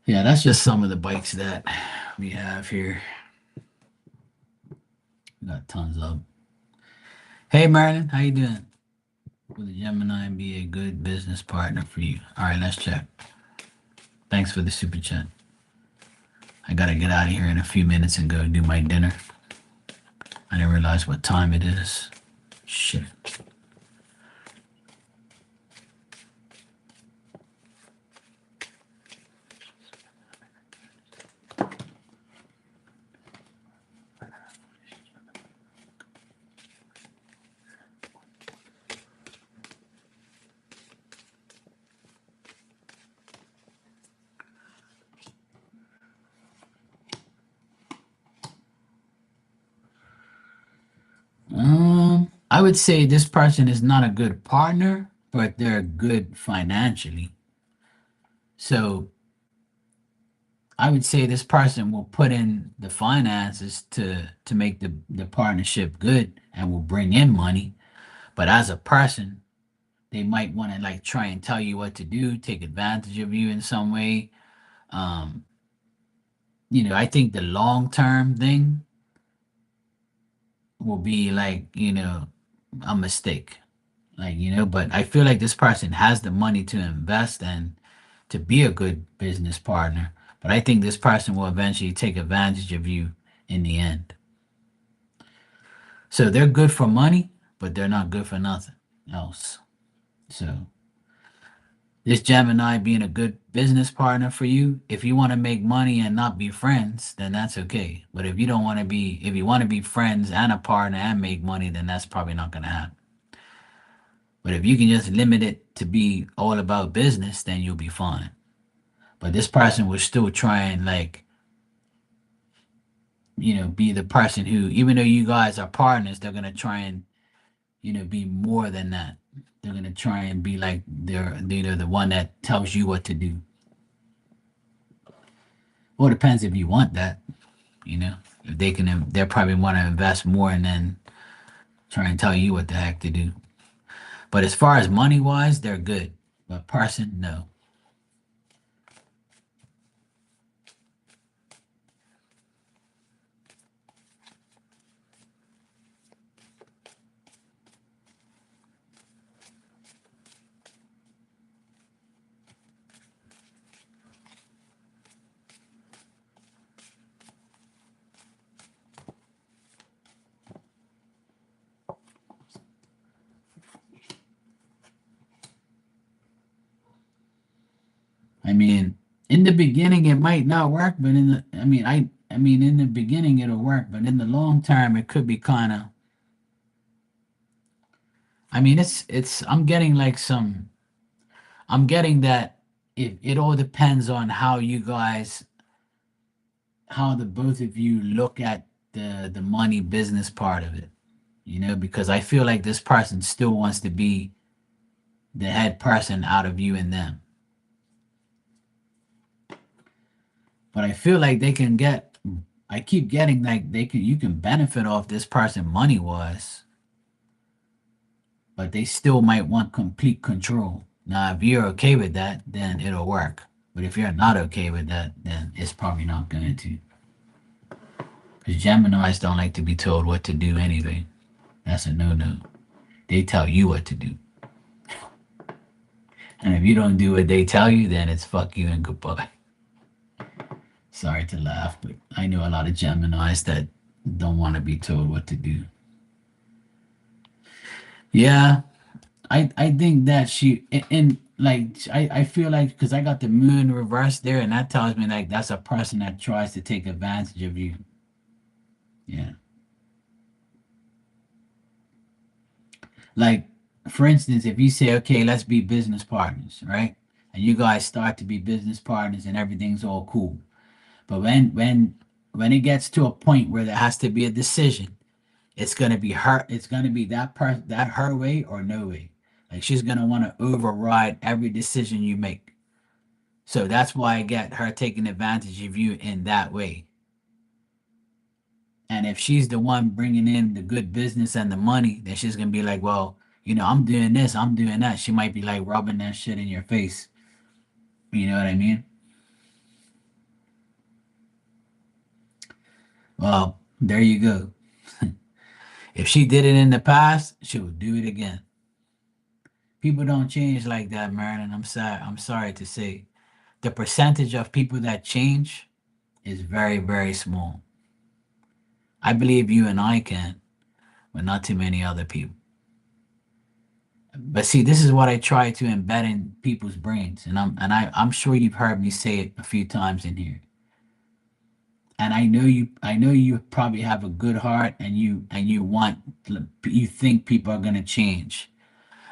Yeah, that's just some of the bikes that we have here. We got tons of. Hey, Marilyn, how you doing? Will the Gemini be a good business partner for you? All right, let's check. Thanks for the super chat. I gotta get out of here in a few minutes and go do my dinner. I didn't realize what time it is. Shit. I would say this person is not a good partner, but they're good financially. So I would say this person will put in the finances to make the partnership good and will bring in money. But as a person, they might want to like try and tell you what to do, take advantage of you in some way. Um, I think the long term thing will be like, a mistake. Like, but I feel like this person has the money to invest and to be a good business partner. But I think this person will eventually take advantage of you in the end. So they're good for money, but they're not good for nothing else. So this Gemini being a good business partner for you, if you want to make money and not be friends, then that's okay. But if you don't want to be, if you want to be friends and a partner and make money, then that's probably not going to happen. But if you can just limit it to be all about business, then you'll be fine. But this person will still try and like, be the person who, even though you guys are partners, they're gonna try and, be more than that. They're gonna try and be like they're the one that tells you what to do. Well, it depends if you want that, you know. If they can, they'll probably want to invest more and then try and tell you what the heck to do. But as far as money wise, they're good. But person, no. I mean, in the beginning it might not work, but I mean in the beginning it'll work, but in the long term it could be kind of. I mean, it's. I'm getting that it all depends on how you guys, how the both of you look at the money business part of it. Because I feel like this person still wants to be the head person out of you and them. But I feel like they can get. I keep getting like you can benefit off this person money wise, but they still might want complete control. Now, if you're okay with that, then it'll work. But if you're not okay with that, then it's probably not going to. Because Geminis don't like to be told what to do anyway. That's a no no. They tell you what to do. And if you don't do what they tell you, then it's fuck you and goodbye. Sorry to laugh, but I know a lot of Geminis that don't want to be told what to do. Yeah, I think that and like I feel like because I got the moon reversed there, and that tells me like that's a person that tries to take advantage of you. Yeah, like for instance, if you say, okay, let's be business partners, right? And you guys start to be business partners, and everything's all cool. But when it gets to a point where there has to be a decision, it's gonna be her. It's gonna be that her way or no way. Like she's gonna want to override every decision you make. So that's why I get her taking advantage of you in that way. And if she's the one bringing in the good business and the money, then she's gonna be like, well, I'm doing this, I'm doing that. She might be like rubbing that shit in your face. You know what I mean? Well, there you go. If she did it in the past, she'll do it again. People don't change like that, Marilyn. I'm sorry. I'm sorry to say. The percentage of people that change is very, very small. I believe you and I can, but not too many other people. But see, this is what I try to embed in people's brains, and I'm sure you've heard me say it a few times in here. And I know you probably have a good heart, and you think people are gonna change.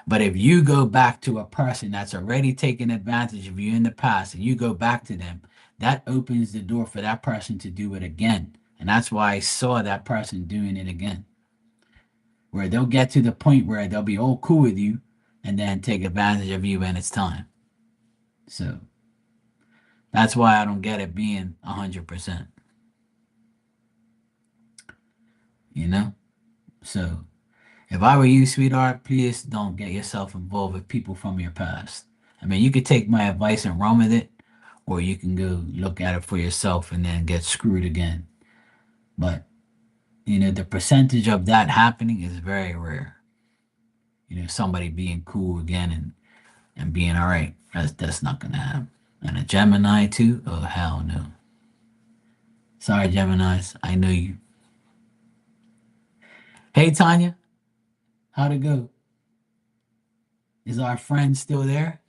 But if you go back to a person that's already taken advantage of you in the past and you go back to them, that opens the door for that person to do it again. And that's why I saw that person doing it again. where they'll get to the point where they'll be all cool with you and then take advantage of you when it's time. So that's why I don't get it being 100%, you know? So if I were you, sweetheart, please don't get yourself involved with people from your past. I mean, you could take my advice and run with it, or you can go look at it for yourself and then get screwed again. But, the percentage of that happening is very rare. Somebody being cool again and being all right. That's not gonna happen. And a Gemini too? Oh hell no. Sorry, Geminis. I know you. Hey Tanya, how'd it go? Is our friend still there?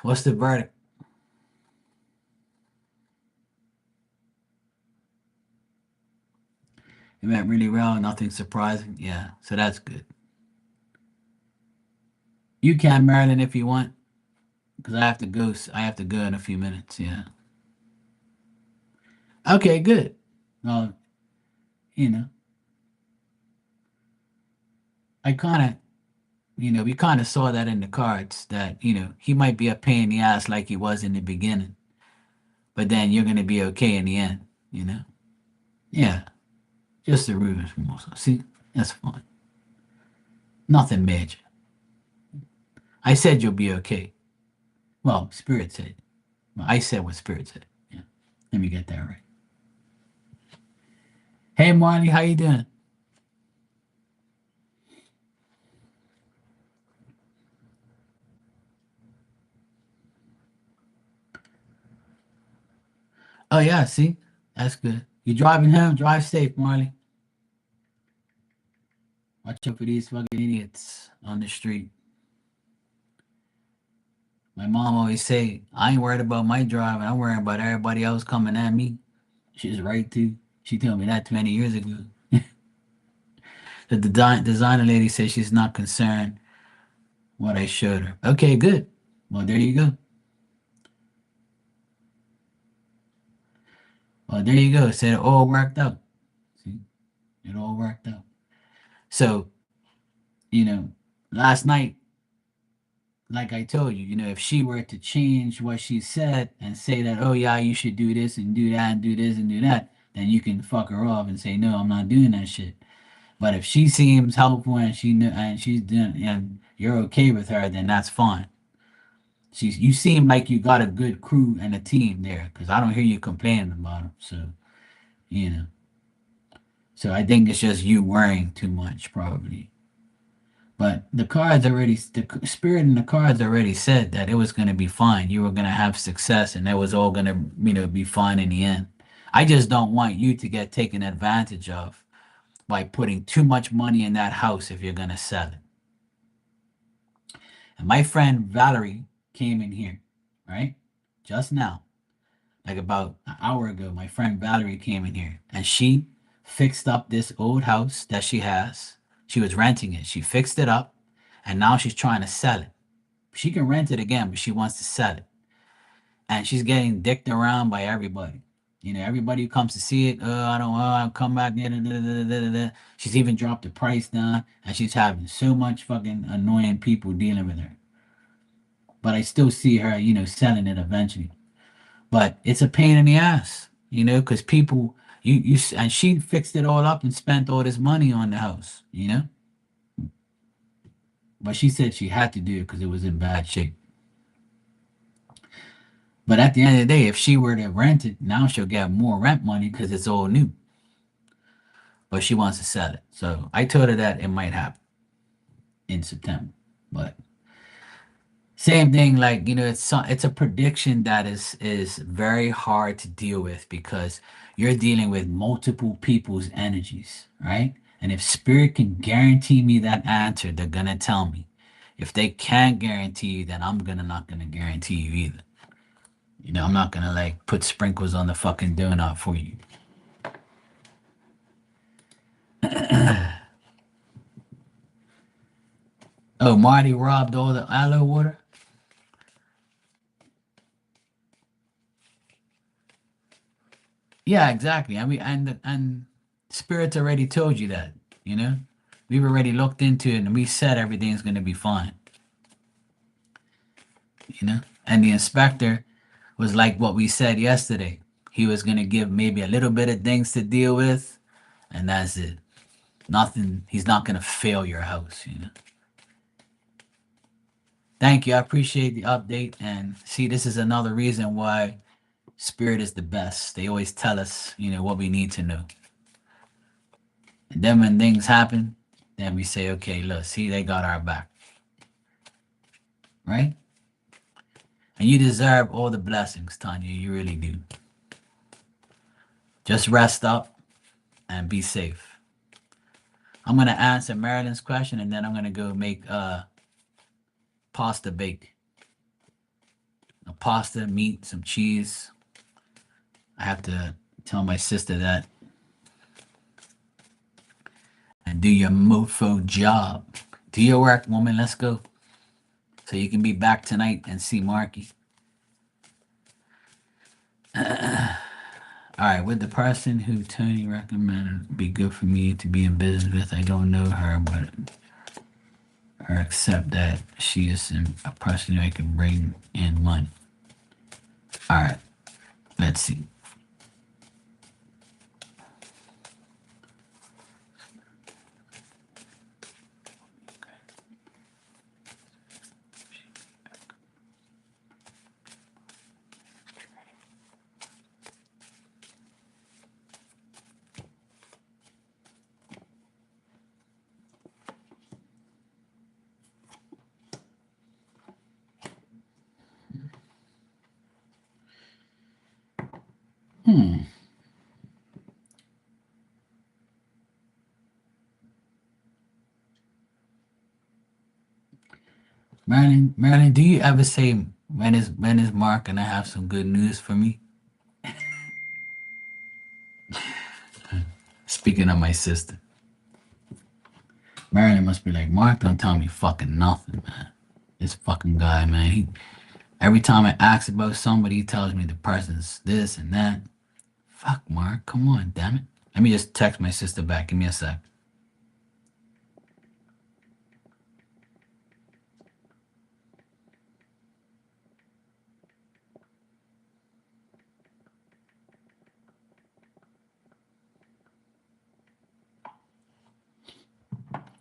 What's the verdict? It went really well, nothing surprising. Yeah, so that's good. You can, Marilyn, if you want, because I have to go. I have to go in a few minutes. Yeah. Okay, good. Well, you know, I kind of, we kind of saw that in the cards that, he might be a pain in the ass like he was in the beginning, but then you're going to be okay in the end, you know? Yeah, just the Rubens Mimosa. See, that's fine. Nothing major. I said you'll be okay. Well, Spirit said. Well, I said what Spirit said. Yeah. Let me get that right. Hey, Marley, how you doing? Oh, yeah, see? That's good. You driving home? Drive safe, Marley. Watch out for these fucking idiots on the street. My mom always say, I ain't worried about my driving. I'm worried about everybody else coming at me. She's right, too. She told me that 20 years ago. The designer lady says she's not concerned what I showed her. Okay, good. Well, there you go. Well, there you go. Said it all worked out. See, it all worked out. So, you know, last night, like I told you, if she were to change what she said and say that, oh yeah, you should do this and do that and do this and do that, then you can fuck her off and say, no, I'm not doing that shit. But if she seems helpful and she's doing and you're okay with her, then that's fine. You seem like you got a good crew and a team there, because I don't hear you complaining about them. So you know, so I think it's just you worrying too much, probably. But the spirit in the cards already said that it was going to be fine. You were going to have success, and it was all going to, be fine in the end. I just don't want you to get taken advantage of by putting too much money in that house if you're going to sell it. And my friend Valerie came in here, right? Just now, like about an hour ago, my friend Valerie came in here and she fixed up this old house that she has. She was renting it. She fixed it up and now she's trying to sell it. She can rent it again, but she wants to sell it. And she's getting dicked around by everybody. Everybody who comes to see it, I don't want I'll come back. Da, da, da, da, da, da. She's even dropped the price down and she's having so much fucking annoying people dealing with her. But I still see her, selling it eventually. But it's a pain in the ass, because people, and she fixed it all up and spent all this money on the house. But she said she had to do it because it was in bad shape. But at the end of the day, if she were to rent it, now she'll get more rent money because it's all new. But she wants to sell it. So I told her that it might happen in September. But same thing, like it's a prediction that is very hard to deal with because you're dealing with multiple people's energies, right? And if spirit can guarantee me that answer, they're gonna tell me. If they can't guarantee you, then I'm gonna not gonna guarantee you either. I'm not gonna like put sprinkles on the fucking donut for you. Oh, Marty robbed all the aloe water. Yeah, exactly. I mean, and spirits already told you that, you know? We've already looked into it and we said everything's gonna be fine, you know? And the inspector was like what we said yesterday. He was gonna give maybe a little bit of things to deal with, and that's it. Nothing. He's not gonna fail your house, you know. Thank you. I appreciate the update. And see, this is another reason why Spirit is the best. They always tell us, you know, what we need to know. And then when things happen, then we say, okay, look, see, they got our back, right? And you deserve all the blessings, Tanya. You really do. Just rest up and be safe. I'm gonna answer Marilyn's question, and then I'm gonna go make pasta bake. A pasta, meat, some cheese. I have to tell my sister that. And do your mofo job. Do your work, woman. Let's go. So you can be back tonight and see Marky. All right, with the person who Tony recommended be good for me to be in business with, I don't know her, but or accept that she is a person who I can bring in money. All right, let's see. Hmm. Marilyn, do you ever say when is Mark and I have some good news for me? Speaking of my sister, Marilyn must be like, Mark don't tell me fucking nothing, man. This fucking guy, man. Every time I ask about somebody, he tells me the person's this and that. Fuck, Mark, come on, damn it. Let me just text my sister back. Give me a sec.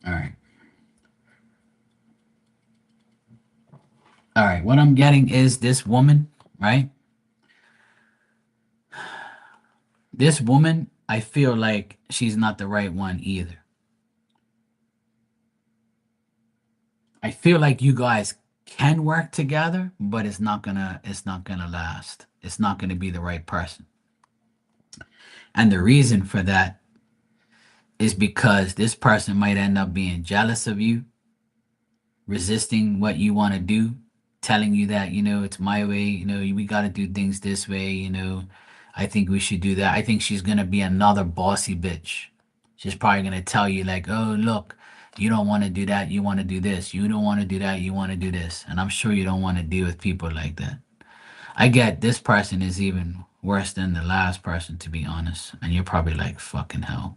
All right. All right. What I'm getting is this woman, right? This woman, I feel like she's not the right one either. I feel like you guys can work together, but it's not gonna last. It's not gonna be the right person. And the reason for that is because this person might end up being jealous of you, resisting what you want to do, telling you that, it's my way, we got to do things this way, I think we should do that. I think she's going to be another bossy bitch. She's probably going to tell you, like, oh, look, you don't want to do that. You want to do this. You don't want to do that. You want to do this. And I'm sure you don't want to deal with people like that. I get this person is even worse than the last person, to be honest. And you're probably like, fucking hell.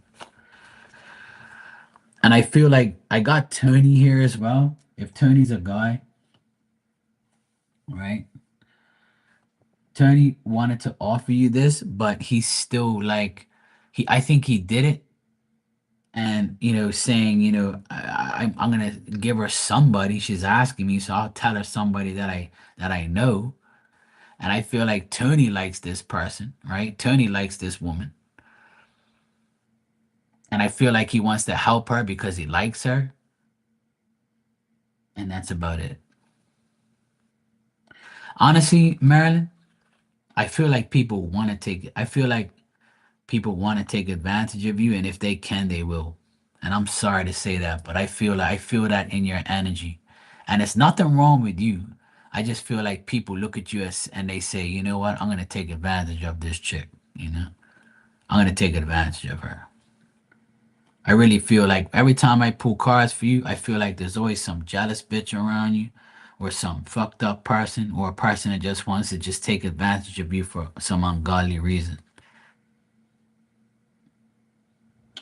And I feel like I got Tony here as well. If Tony's a guy, right? Tony wanted to offer you this, but he's still like, I think he did it, and saying, I'm gonna give her somebody. She's asking me, so I'll tell her somebody that I know, and I feel like Tony likes this person, right? Tony likes this woman, and I feel like he wants to help her because he likes her, and that's about it. Honestly, Marilyn, I feel like people want to take. I feel like people want to take advantage of you, and if they can, they will. And I'm sorry to say that, but I feel that in your energy, and it's nothing wrong with you. I just feel like people look at you and they say, you know what, I'm gonna take advantage of this chick. I'm gonna take advantage of her. I really feel like every time I pull cards for you, I feel like there's always some jealous bitch around you, or some fucked up person, or a person that just wants to just take advantage of you for some ungodly reason.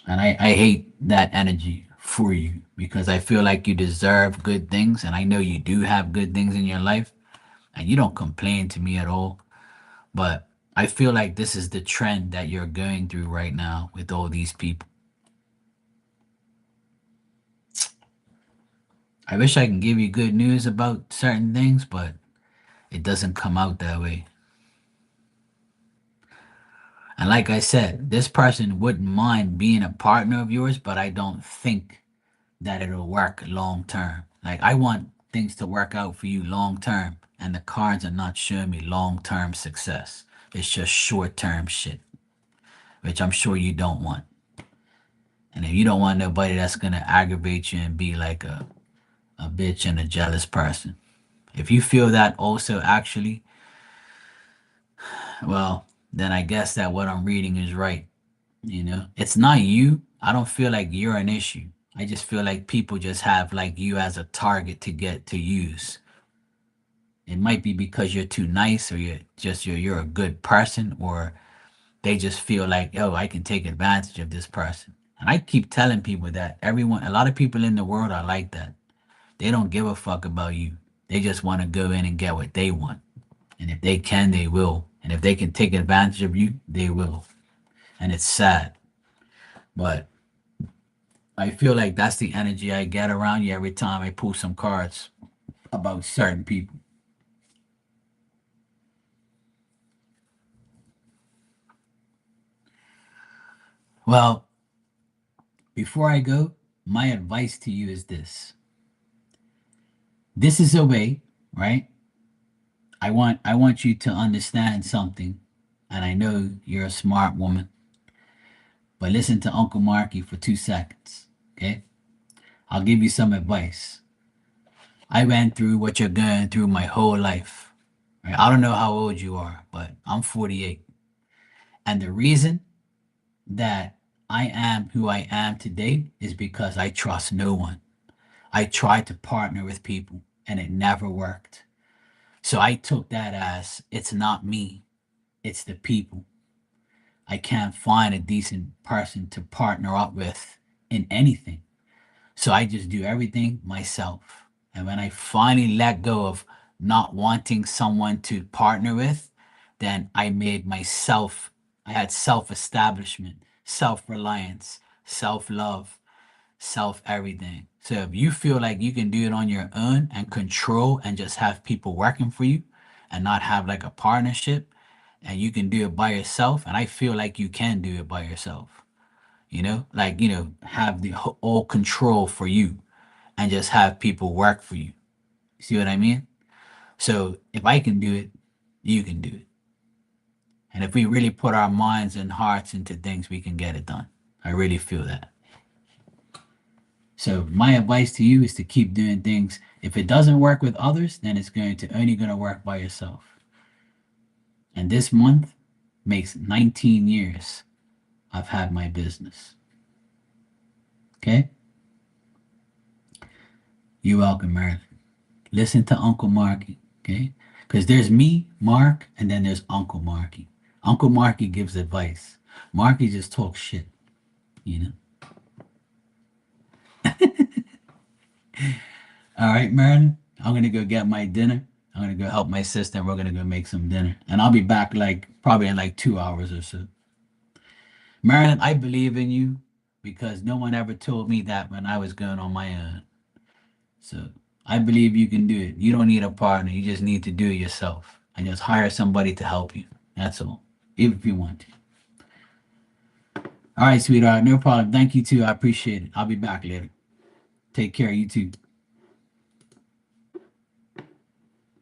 And I hate that energy for you because I feel like you deserve good things. And I know you do have good things in your life. And you don't complain to me at all. But I feel like this is the trend that you're going through right now with all these people. I wish I can give you good news about certain things, but it doesn't come out that way. And like I said, this person wouldn't mind being a partner of yours, but I don't think that it'll work long term. Like I want things to work out for you long term, and the cards are not showing me long term success. It's just short term shit, which I'm sure you don't want. And if you don't want nobody that's gonna aggravate you and be like a bitch and a jealous person. If you feel that also actually, well, then I guess that what I'm reading is right. You know, it's not you. I don't feel like you're an issue. I just feel like people just have like you as a target to get to use. It might be because you're too nice or you're a good person or they just feel like, oh, I can take advantage of this person. And I keep telling people that everyone, a lot of people in the world are like that. They don't give a fuck about you. They just want to go in and get what they want. And if they can, they will. And if they can take advantage of you, they will. And it's sad. But I feel like that's the energy I get around you every time I pull some cards about certain people. Well, before I go, my advice to you is this. This is a way, right? I want you to understand something, and I know you're a smart woman, but listen to Uncle Marky for 2 seconds, okay? I'll give you some advice. I went through what you're going through my whole life. Right? I don't know how old you are, but I'm 48. And the reason that I am who I am today is because I trust no one. I tried to partner with people and it never worked. So I took that as it's not me, it's the people. I can't find a decent person to partner up with in anything. So I just do everything myself. And when I finally let go of not wanting someone to partner with, then I made myself, I had self establishment, self reliance, self love, self everything. So if you feel like you can do it on your own and control and just have people working for you and not have like a partnership and you can do it by yourself, and I feel like you can do it by yourself, like, have the all control for you and just have people work for you. See what I mean? So if I can do it, you can do it. And if we really put our minds and hearts into things, we can get it done. I really feel that. So my advice to you is to keep doing things. If it doesn't work with others, then it's only going to work by yourself. And this month makes 19 years I've had my business. Okay? You're welcome, Marilyn. Listen to Uncle Marky, okay? Because there's me, Mark, and then there's Uncle Marky. Uncle Marky gives advice. Marky just talks shit, you know? All right, Marilyn, I'm going to go get my dinner. I'm going to go help my sister, and we're going to go make some dinner. And I'll be back probably in like 2 hours or so. Marilyn, I believe in you because no one ever told me that when I was going on my own. So I believe you can do it. You don't need a partner. You just need to do it yourself and just hire somebody to help you. That's all. If you want to. All right, sweetheart. No problem. Thank you too. I appreciate it. I'll be back later. Take care. You too.